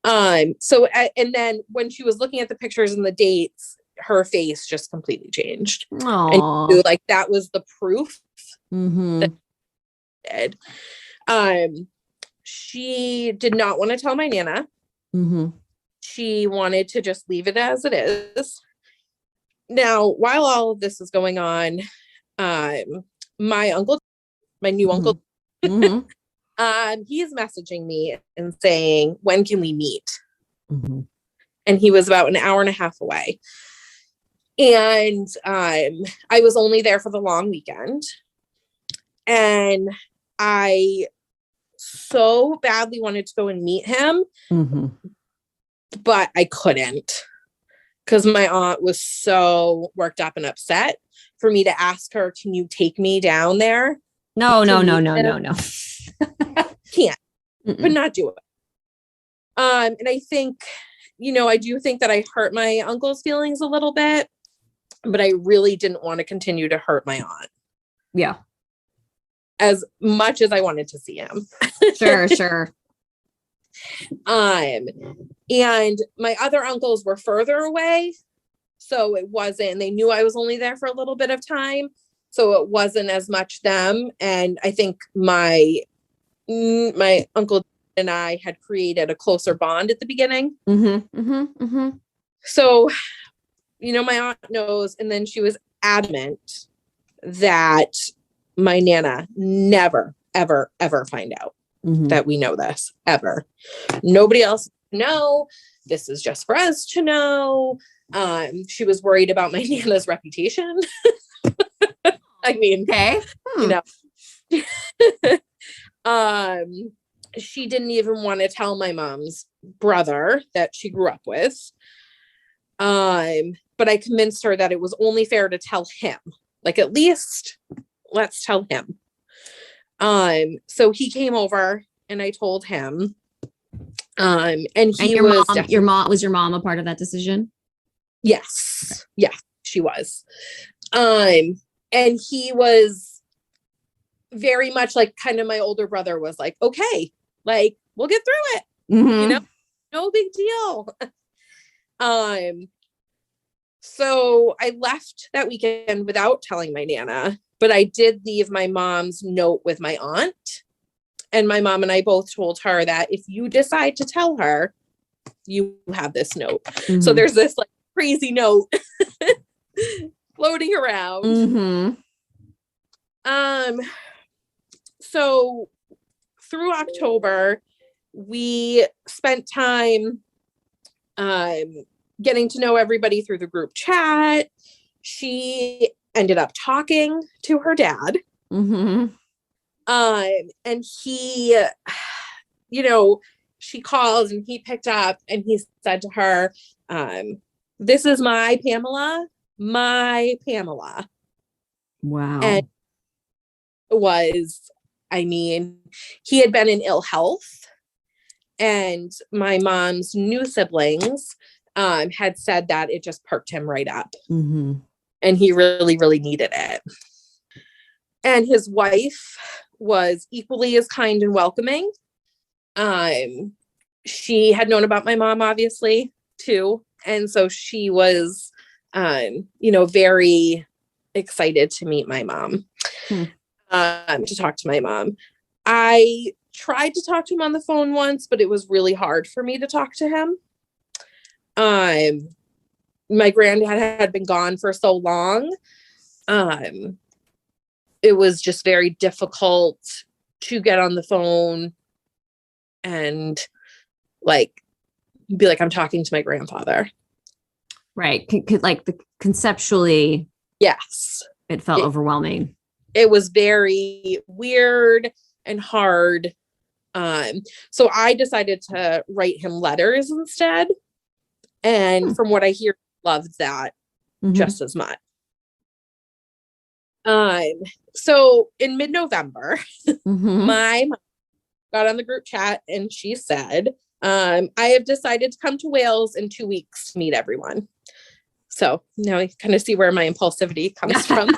So, and then when she was looking at the pictures and the dates, her face just completely changed. Aww. And like that was the proof. That she did. She did not want to tell my Nana. She wanted to just leave it as it is. Now, while all of this is going on, my uncle, my new uncle, he's messaging me and saying, when can we meet? And he was about an hour and a half away. And I was only there for the long weekend. And I so badly wanted to go and meet him, but I couldn't, because my aunt was so worked up and upset for me to ask her, can you take me down there? No. Can't. Could not do it. And I think, I do think that I hurt my uncle's feelings a little bit, but I really didn't want to continue to hurt my aunt. Yeah. As much as I wanted to see him. Sure. And my other uncles were further away. So it wasn't, they knew I was only there for a little bit of time. So it wasn't as much them. And I think my uncle and I had created a closer bond at the beginning. So, my aunt knows, and then she was adamant that my Nana never, ever, ever find out that we know this, ever. Nobody else know. This is just for us to know. She was worried about my Nana's reputation. I mean, okay. She didn't even want to tell my mom's brother that she grew up with. But I convinced her that it was only fair to tell him. Like, at least let's tell him. So he came over and I told him. And your mom a part of that decision? Yes. Okay. Yeah, she was. And he was very much like kind of my older brother was like, okay, like we'll get through it. you know, no big deal. So I left that weekend without telling my Nana, but I did leave my mom's note with my aunt. And my mom and I both told her that if you decide to tell her, you have this note. So there's this like crazy note floating around. So through October, we spent time getting to know everybody through the group chat. She ended up talking to her dad. And he, you know, she called and he picked up and he said to her, this is my Pamela. Wow. And it was, I mean, he had been in ill health, and my mom's new siblings had said that it just perked him right up. And he really, really needed it. And his wife was equally as kind and welcoming. She had known about my mom, obviously, too. And so she was, you know, very excited to meet my mom, to talk to my mom. I tried to talk to him on the phone once, but it was really hard for me to talk to him. My granddad had been gone for so long. It was just very difficult to get on the phone and like be like, I'm talking to my grandfather. Right. Like conceptually, yes, it felt overwhelming. It was very weird and hard. So I decided to write him letters instead. And from what I hear, he loved that just as much. So in mid-November, my mom got on the group chat and she said, I have decided to come to Wales in 2 weeks to meet everyone. So now you kind of see where my impulsivity comes from.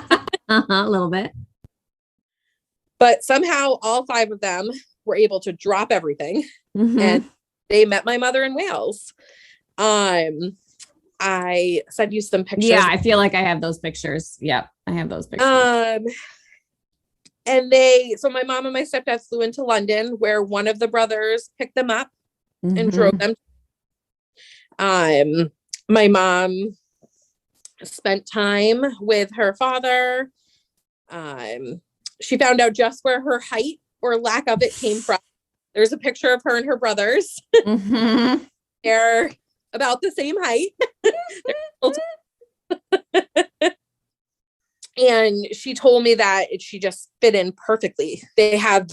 A little bit. But somehow all 5 of them were able to drop everything and they met my mother in Wales. I sent you some pictures. Yeah, I feel like I have those pictures. Yep, I have those pictures. And so my mom and my stepdad flew into London, where one of the brothers picked them up and drove them. My mom spent time with her father. She found out just where her height or lack of it came from. There's a picture of her and her brothers. They're about the same height. And she told me that she just fit in perfectly. They have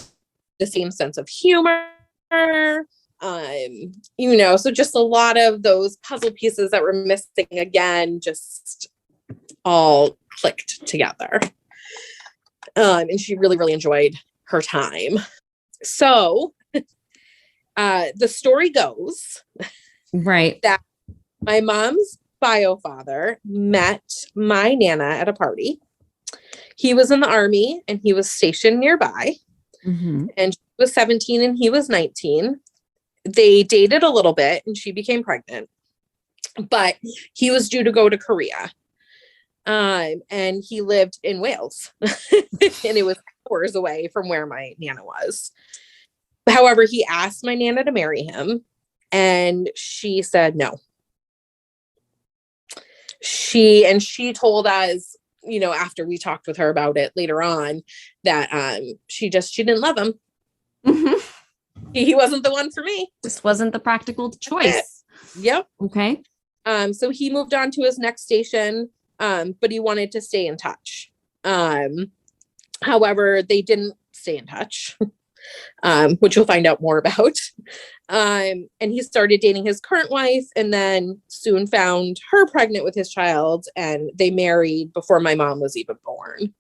the same sense of humor. You know, so just a lot of those puzzle pieces that were missing again, just all clicked together. And she really, really enjoyed her time. So the story goes that my mom's bio father met my Nana at a party. He was in the army and he was stationed nearby. And she was 17 and he was 19. They dated a little bit and she became pregnant. But he was due to go to Korea. And he lived in Wales. And it was hours away from where my Nana was. However, he asked my Nana to marry him. And she said no. She told us, you know, after we talked with her about it later on, that she didn't love him. He wasn't the one for me. This wasn't the practical choice. Yep. Okay. So he moved on to his next station, but he wanted to stay in touch. However, they didn't stay in touch. Which you'll find out more about. And he started dating his current wife and then soon found her pregnant with his child, and they married before my mom was even born.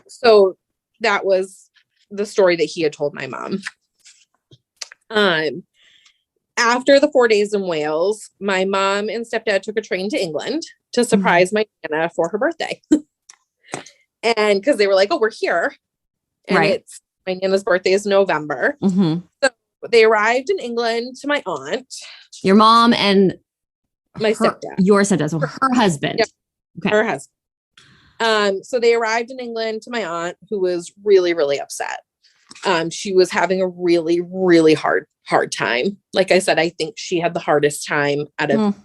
So that was the story that he had told my mom. After the 4 days in Wales, my mom and stepdad took a train to England to surprise my Nana for her birthday. And because they were like, oh, we're here. And it's My Nana's birthday is November. Mm-hmm. So they arrived in England to my aunt. Your mom and my stepdad. Your stepdad, so her husband. Yep, okay. Her husband. So they arrived in England to my aunt, who was really, really upset. She was having a really, really hard time. Like I said, I think she had the hardest time out of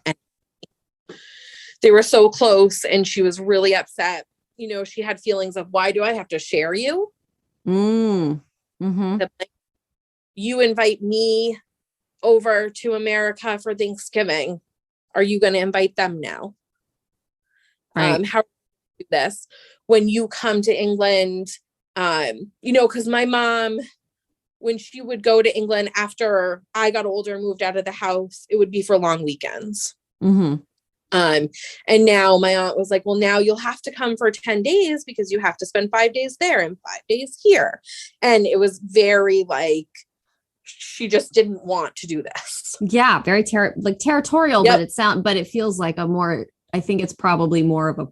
They were so close, and she was really upset. You know, she had feelings of, why do I have to share you? Mm-hmm. You invite me over to America for Thanksgiving. Are you going to invite them now? Right. How do you do this when you come to England? You know, because my mom, when she would go to England after I got older and moved out of the house, it would be for long weekends. Mm-hmm. And now my aunt was like, well, now you'll have to come for 10 days because you have to spend 5 days there and 5 days here. And it was very like, she just didn't want to do this. Yeah. Very territorial, Yep. but it feels like I think it's probably more of a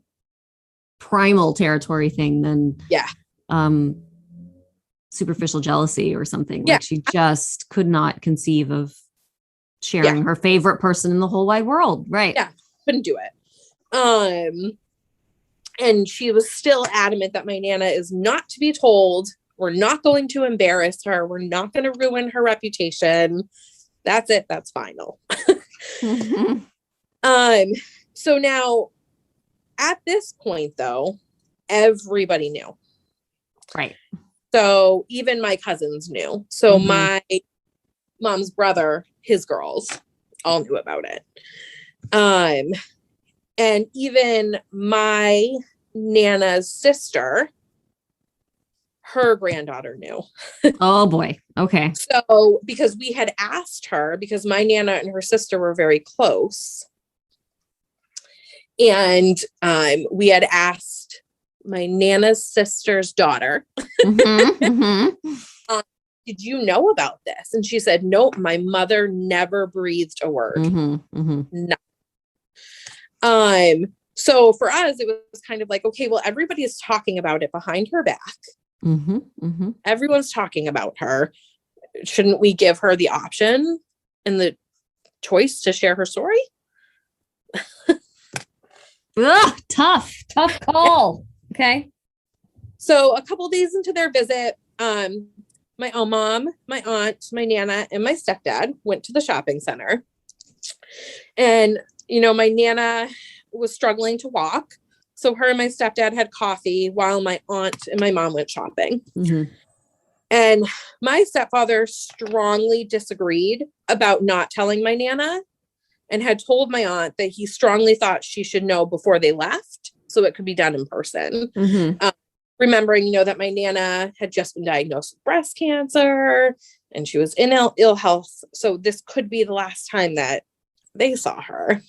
primal territory thing than superficial jealousy or something. Yeah. Like she just could not conceive of sharing her favorite person in the whole wide world. Right. Yeah. Couldn't do it. And she was still adamant that my Nana is not to be told. We're not going to embarrass her. We're not going to ruin her reputation. That's it. That's final. Mm-hmm. So now at this point, though, everybody knew. Right. So even my cousins knew. So my mom's brother, his girls all knew about it. And even my Nana's sister, her granddaughter knew. Oh boy. Okay. So because we had asked her, because my Nana and her sister were very close. And we had asked my Nana's sister's daughter, did you know about this? And she said, nope, my mother never breathed a word. No. So for us, it was kind of like, okay, well, everybody is talking about it behind her back. Everyone's talking about her. Shouldn't we give her the option and the choice to share her story? Ugh, tough call. Okay. So a couple days into their visit, my mom, my aunt, my Nana, and my stepdad went to the shopping center. And, you know, my Nana was struggling to walk. So her and my stepdad had coffee while my aunt and my mom went shopping. And my stepfather strongly disagreed about not telling my Nana and had told my aunt that he strongly thought she should know before they left so it could be done in person. Remembering, you know, that my Nana had just been diagnosed with breast cancer and she was in ill health. So this could be the last time that they saw her.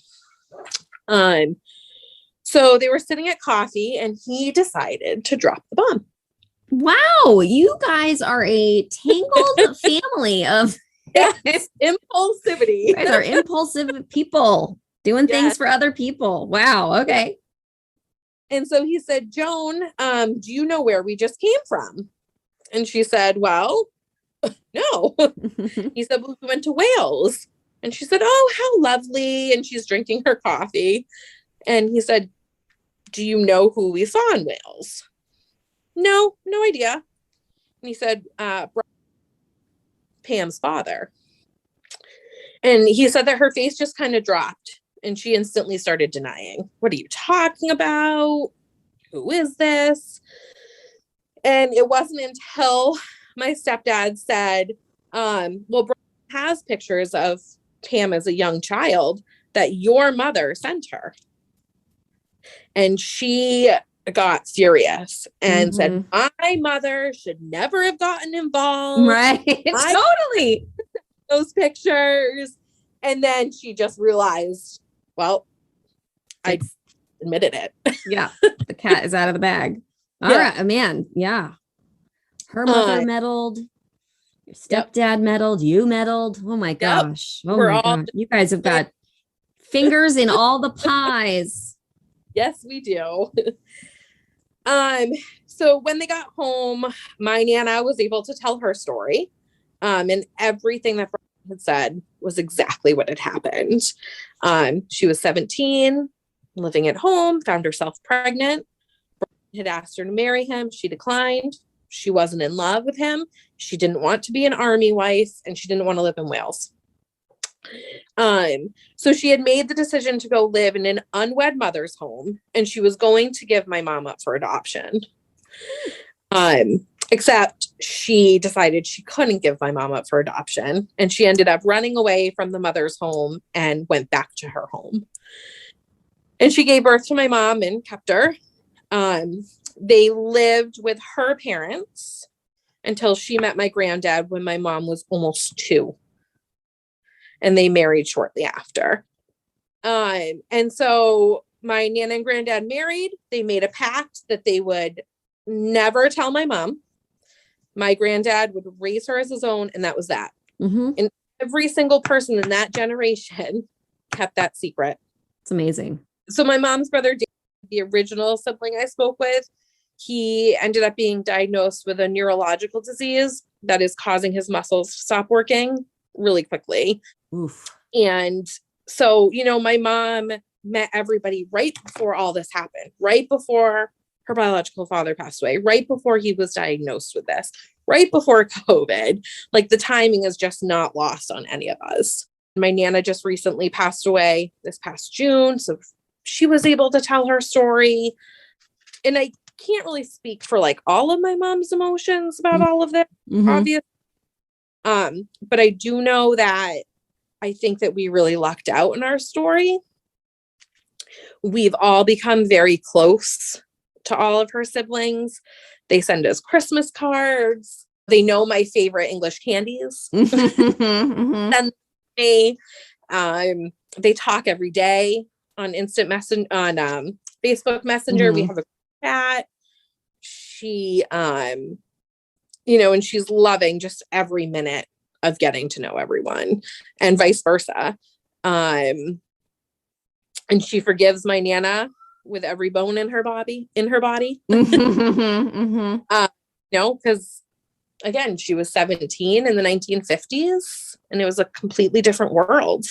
So they were sitting at coffee and he decided to drop the bomb. Wow. You guys are a tangled family of impulsivity. You guys are impulsive people doing things for other people. Wow. Okay. And so he said, Joan, do you know where we just came from? And she said, well, no. He said, well, we went to Wales. And she said, oh, how lovely. And she's drinking her coffee. And he said, do you know who we saw in Wales? No idea. And he said, Pam's father. And he said that her face just kind of dropped and she instantly started denying. What are you talking about? Who is this? And it wasn't until my stepdad said, well, Brian has pictures of Pam as a young child that your mother sent her. And she got furious and said, my mother should never have gotten involved. Right. Totally. Those pictures. And then she just realized, well, I admitted it. Yeah. The cat is out of the bag. All right, man. Yeah. Her mother meddled. Your stepdad meddled. You meddled. Oh my gosh. Oh my gosh. You guys have got fingers in all the pies. Yes, we do. Um, so when they got home, my Nana was able to tell her story. And everything that Brian had said was exactly what had happened. She was 17, living at home, found herself pregnant. Brian had asked her to marry him. She declined. She wasn't in love with him. She didn't want to be an army wife, and she didn't want to live in Wales. So she had made the decision to go live in an unwed mother's home, and she was going to give my mom up for adoption. Except she decided she couldn't give my mom up for adoption, and she ended up running away from the mother's home and went back to her home. And she gave birth to my mom and kept her. They lived with her parents until she met my granddad when my mom was almost 2. And they married shortly after. And so my Nana and granddad married. They made a pact that they would never tell my mom. My granddad would raise her as his own, and that was that. Mm-hmm. And every single person in that generation kept that secret. It's amazing. So my mom's brother, the original sibling I spoke with, he ended up being diagnosed with a neurological disease that is causing his muscles to stop working really quickly. Oof. And so, my mom met everybody right before all this happened, right before her biological father passed away, right before he was diagnosed with this, right before COVID. Like, the timing is just not lost on any of us. My Nana just recently passed away this past June. So she was able to tell her story. And I can't really speak for like all of my mom's emotions about all of this, obviously. But I do know that I think that we really lucked out in our story. We've all become very close to all of her siblings. They send us Christmas cards. They know my favorite English candies. And they talk every day on instant message on Facebook Messenger. We have a chat. She and she's loving just every minute of getting to know everyone, and vice versa. And she forgives my Nana with every bone in her body. Because again, she was 17 in the 1950s, and it was a completely different world.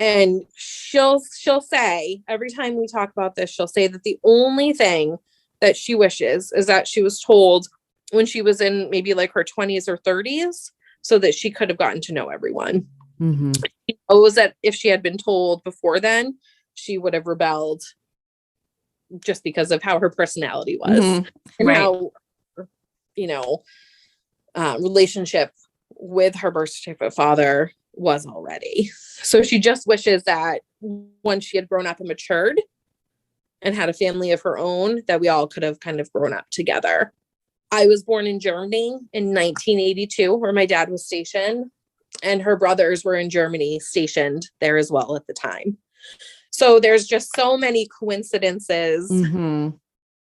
And she'll say, every time we talk about this, she'll say that the only thing that she wishes is that she was told when she was in maybe like her 20s or 30s, so that she could have gotten to know everyone. She knows that if she had been told before then, she would have rebelled just because of how her personality was and how, relationship with her birth certificate father was already. So she just wishes that once she had grown up and matured and had a family of her own, that we all could have kind of grown up together. I was born in Germany in 1982, where my dad was stationed, and her brothers were in Germany, stationed there as well at the time. So there's just so many coincidences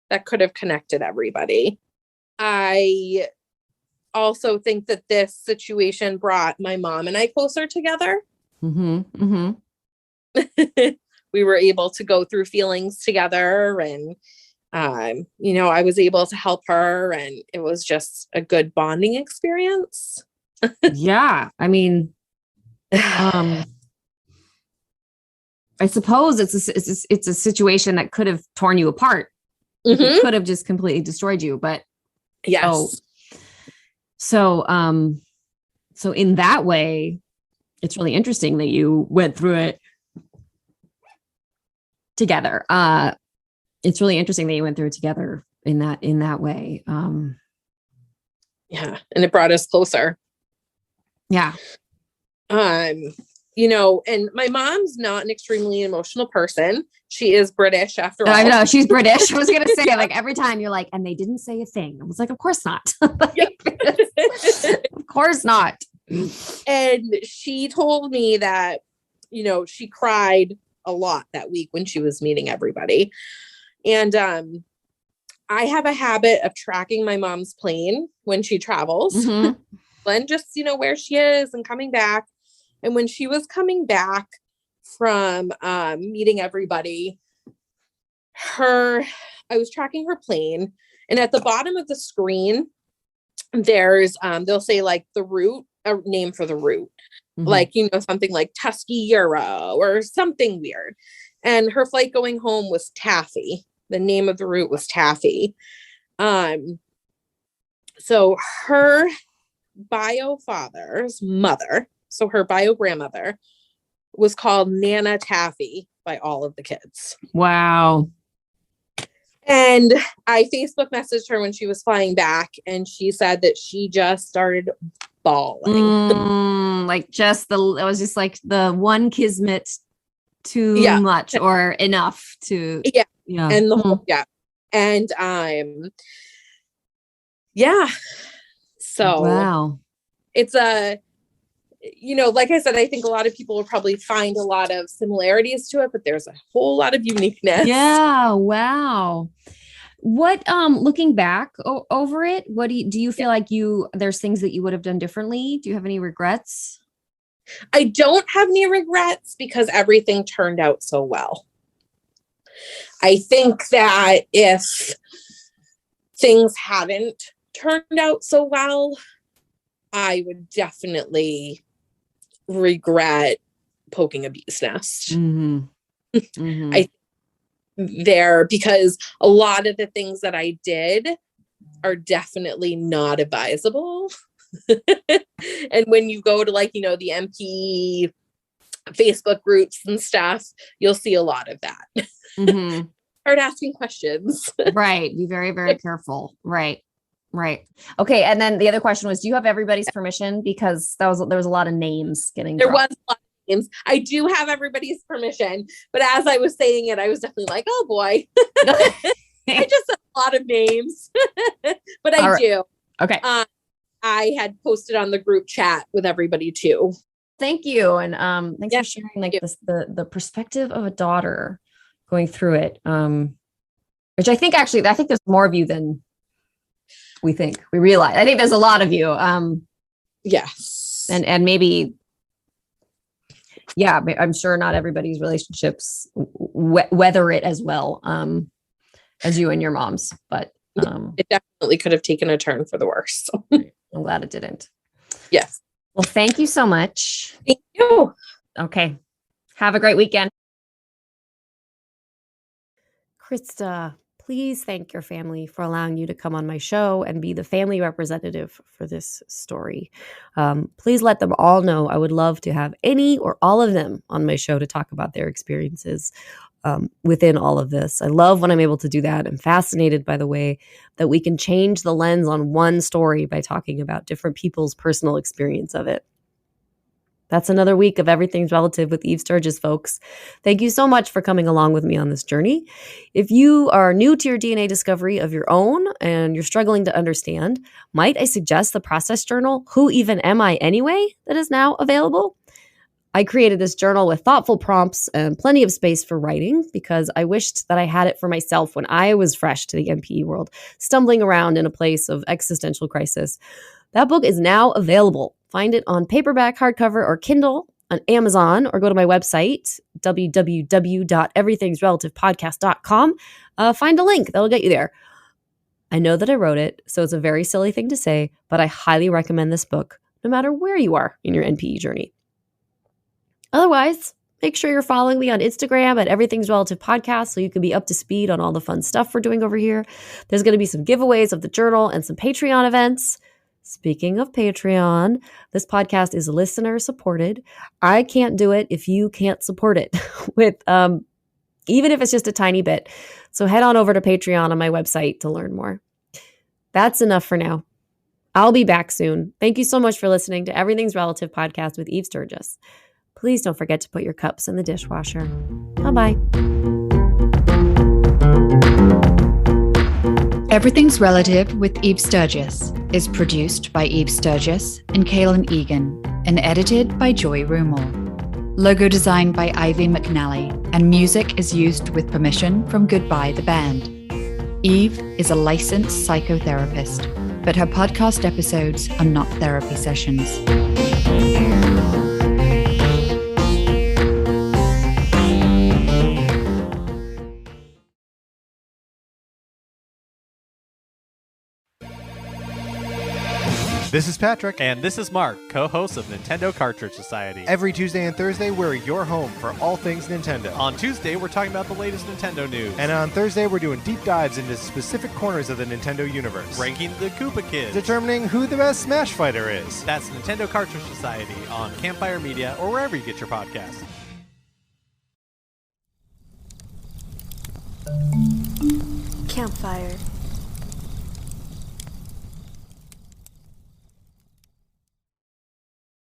that could have connected everybody. I also think that this situation brought my mom and I closer together. We were able to go through feelings together, and I was able to help her, and it was just a good bonding experience. Yeah. I mean, I suppose it's a situation that could have torn you apart. It could have just completely destroyed you, but yes. So in that way, it's really interesting that you went through it together. It's really interesting that you went through it together in that way. Yeah. And it brought us closer. Yeah. And my mom's not an extremely emotional person. She is British after all. I know she's British. I was going to say, like, every time you're like, and they didn't say a thing. I was like, of course not. Of course not. And she told me that, she cried a lot that week when she was meeting everybody. And I have a habit of tracking my mom's plane when she travels and just, where she is and coming back. And when she was coming back from meeting everybody, I was tracking her plane, and at the bottom of the screen, there's they'll say like the route, a name for the route, like, something like Tuskegee or something weird. And her flight going home was Taffy. The name of the route was Taffy. So her bio father's mother, so her bio grandmother, was called Nana Taffy by all of the kids. Wow. And I Facebook messaged her when she was flying back, and she said that she just started bawling. It was just like the one kismet too much or enough to. Yeah. And the whole, And so wow. It's like I said, I think a lot of people will probably find a lot of similarities to it, but there's a whole lot of uniqueness. Yeah. Wow. What, looking back over it, what do you feel like there's things that you would have done differently? Do you have any regrets? I don't have any regrets because everything turned out so well. I think that if things hadn't turned out so well, I would definitely regret poking a bee's nest. Because a lot of the things that I did are definitely not advisable. And when you go to the MP Facebook groups and stuff, you'll see a lot of that. Start asking questions. Right. Be very, very careful. Right. Okay. And then the other question was, do you have everybody's permission? Because there was a lot of names getting dropped. There was a lot of names. I do have everybody's permission, but as I was saying it, I was definitely like, oh boy. I just said a lot of names, but I do. Okay. I had posted on the group chat with everybody too. Thank you. And thanks for sharing the perspective of a daughter going through it. Which I think there's more of you than we think. We realize. I think there's a lot of you. Yes. And maybe, I'm sure not everybody's relationships weather it as well as you and your mom's, but it definitely could have taken a turn for the worse. So. I'm glad it didn't. Yes. Well, thank you so much. Thank you. Okay. Have a great weekend. Krista, please thank your family for allowing you to come on my show and be the family representative for this story. Please let them all know I would love to have any or all of them on my show to talk about their experiences within all of this. I love when I'm able to do that. I'm fascinated by the way that we can change the lens on one story by talking about different people's personal experience of it. That's another week of Everything's Relative with Eve Sturgis, folks. Thank you so much for coming along with me on this journey. If you are new to your DNA discovery of your own and you're struggling to understand, might I suggest the process journal, Who Even Am I Anyway, that is now available? I created this journal with thoughtful prompts and plenty of space for writing because I wished that I had it for myself when I was fresh to the NPE world, stumbling around in a place of existential crisis. That book is now available. Find it on paperback, hardcover, or Kindle on Amazon, or go to my website, www.everythingsrelativepodcast.com. Find a link that'll get you there. I know that I wrote it, so it's a very silly thing to say, but I highly recommend this book, no matter where you are in your NPE journey. Otherwise, make sure you're following me on Instagram at Everything's Relative Podcast so you can be up to speed on all the fun stuff we're doing over here. There's going to be some giveaways of the journal and some Patreon events. Speaking of Patreon, this podcast is listener supported. I can't do it if you can't support it with even if it's just a tiny bit. So head on over to Patreon on my website to learn more. That's enough for now. I'll be back soon. Thank you so much for listening to Everything's Relative Podcast with Eve Sturgis. Please don't forget to put your cups in the dishwasher. Bye-bye. Everything's Relative with Eve Sturgis is produced by Eve Sturgis and Kaylin Egan and edited by Joy Rumel. Logo designed by Ivy McNally, and music is used with permission from Goodbye the Band. Eve is a licensed psychotherapist, but her podcast episodes are not therapy sessions. This is Patrick. And this is Mark, co-host of Nintendo Cartridge Society. Every Tuesday and Thursday, we're your home for all things Nintendo. On Tuesday, we're talking about the latest Nintendo news. And on Thursday, we're doing deep dives into specific corners of the Nintendo universe. Ranking the Koopa Kids. Determining who the best Smash Fighter is. That's Nintendo Cartridge Society on Campfire Media or wherever you get your podcasts. Campfire.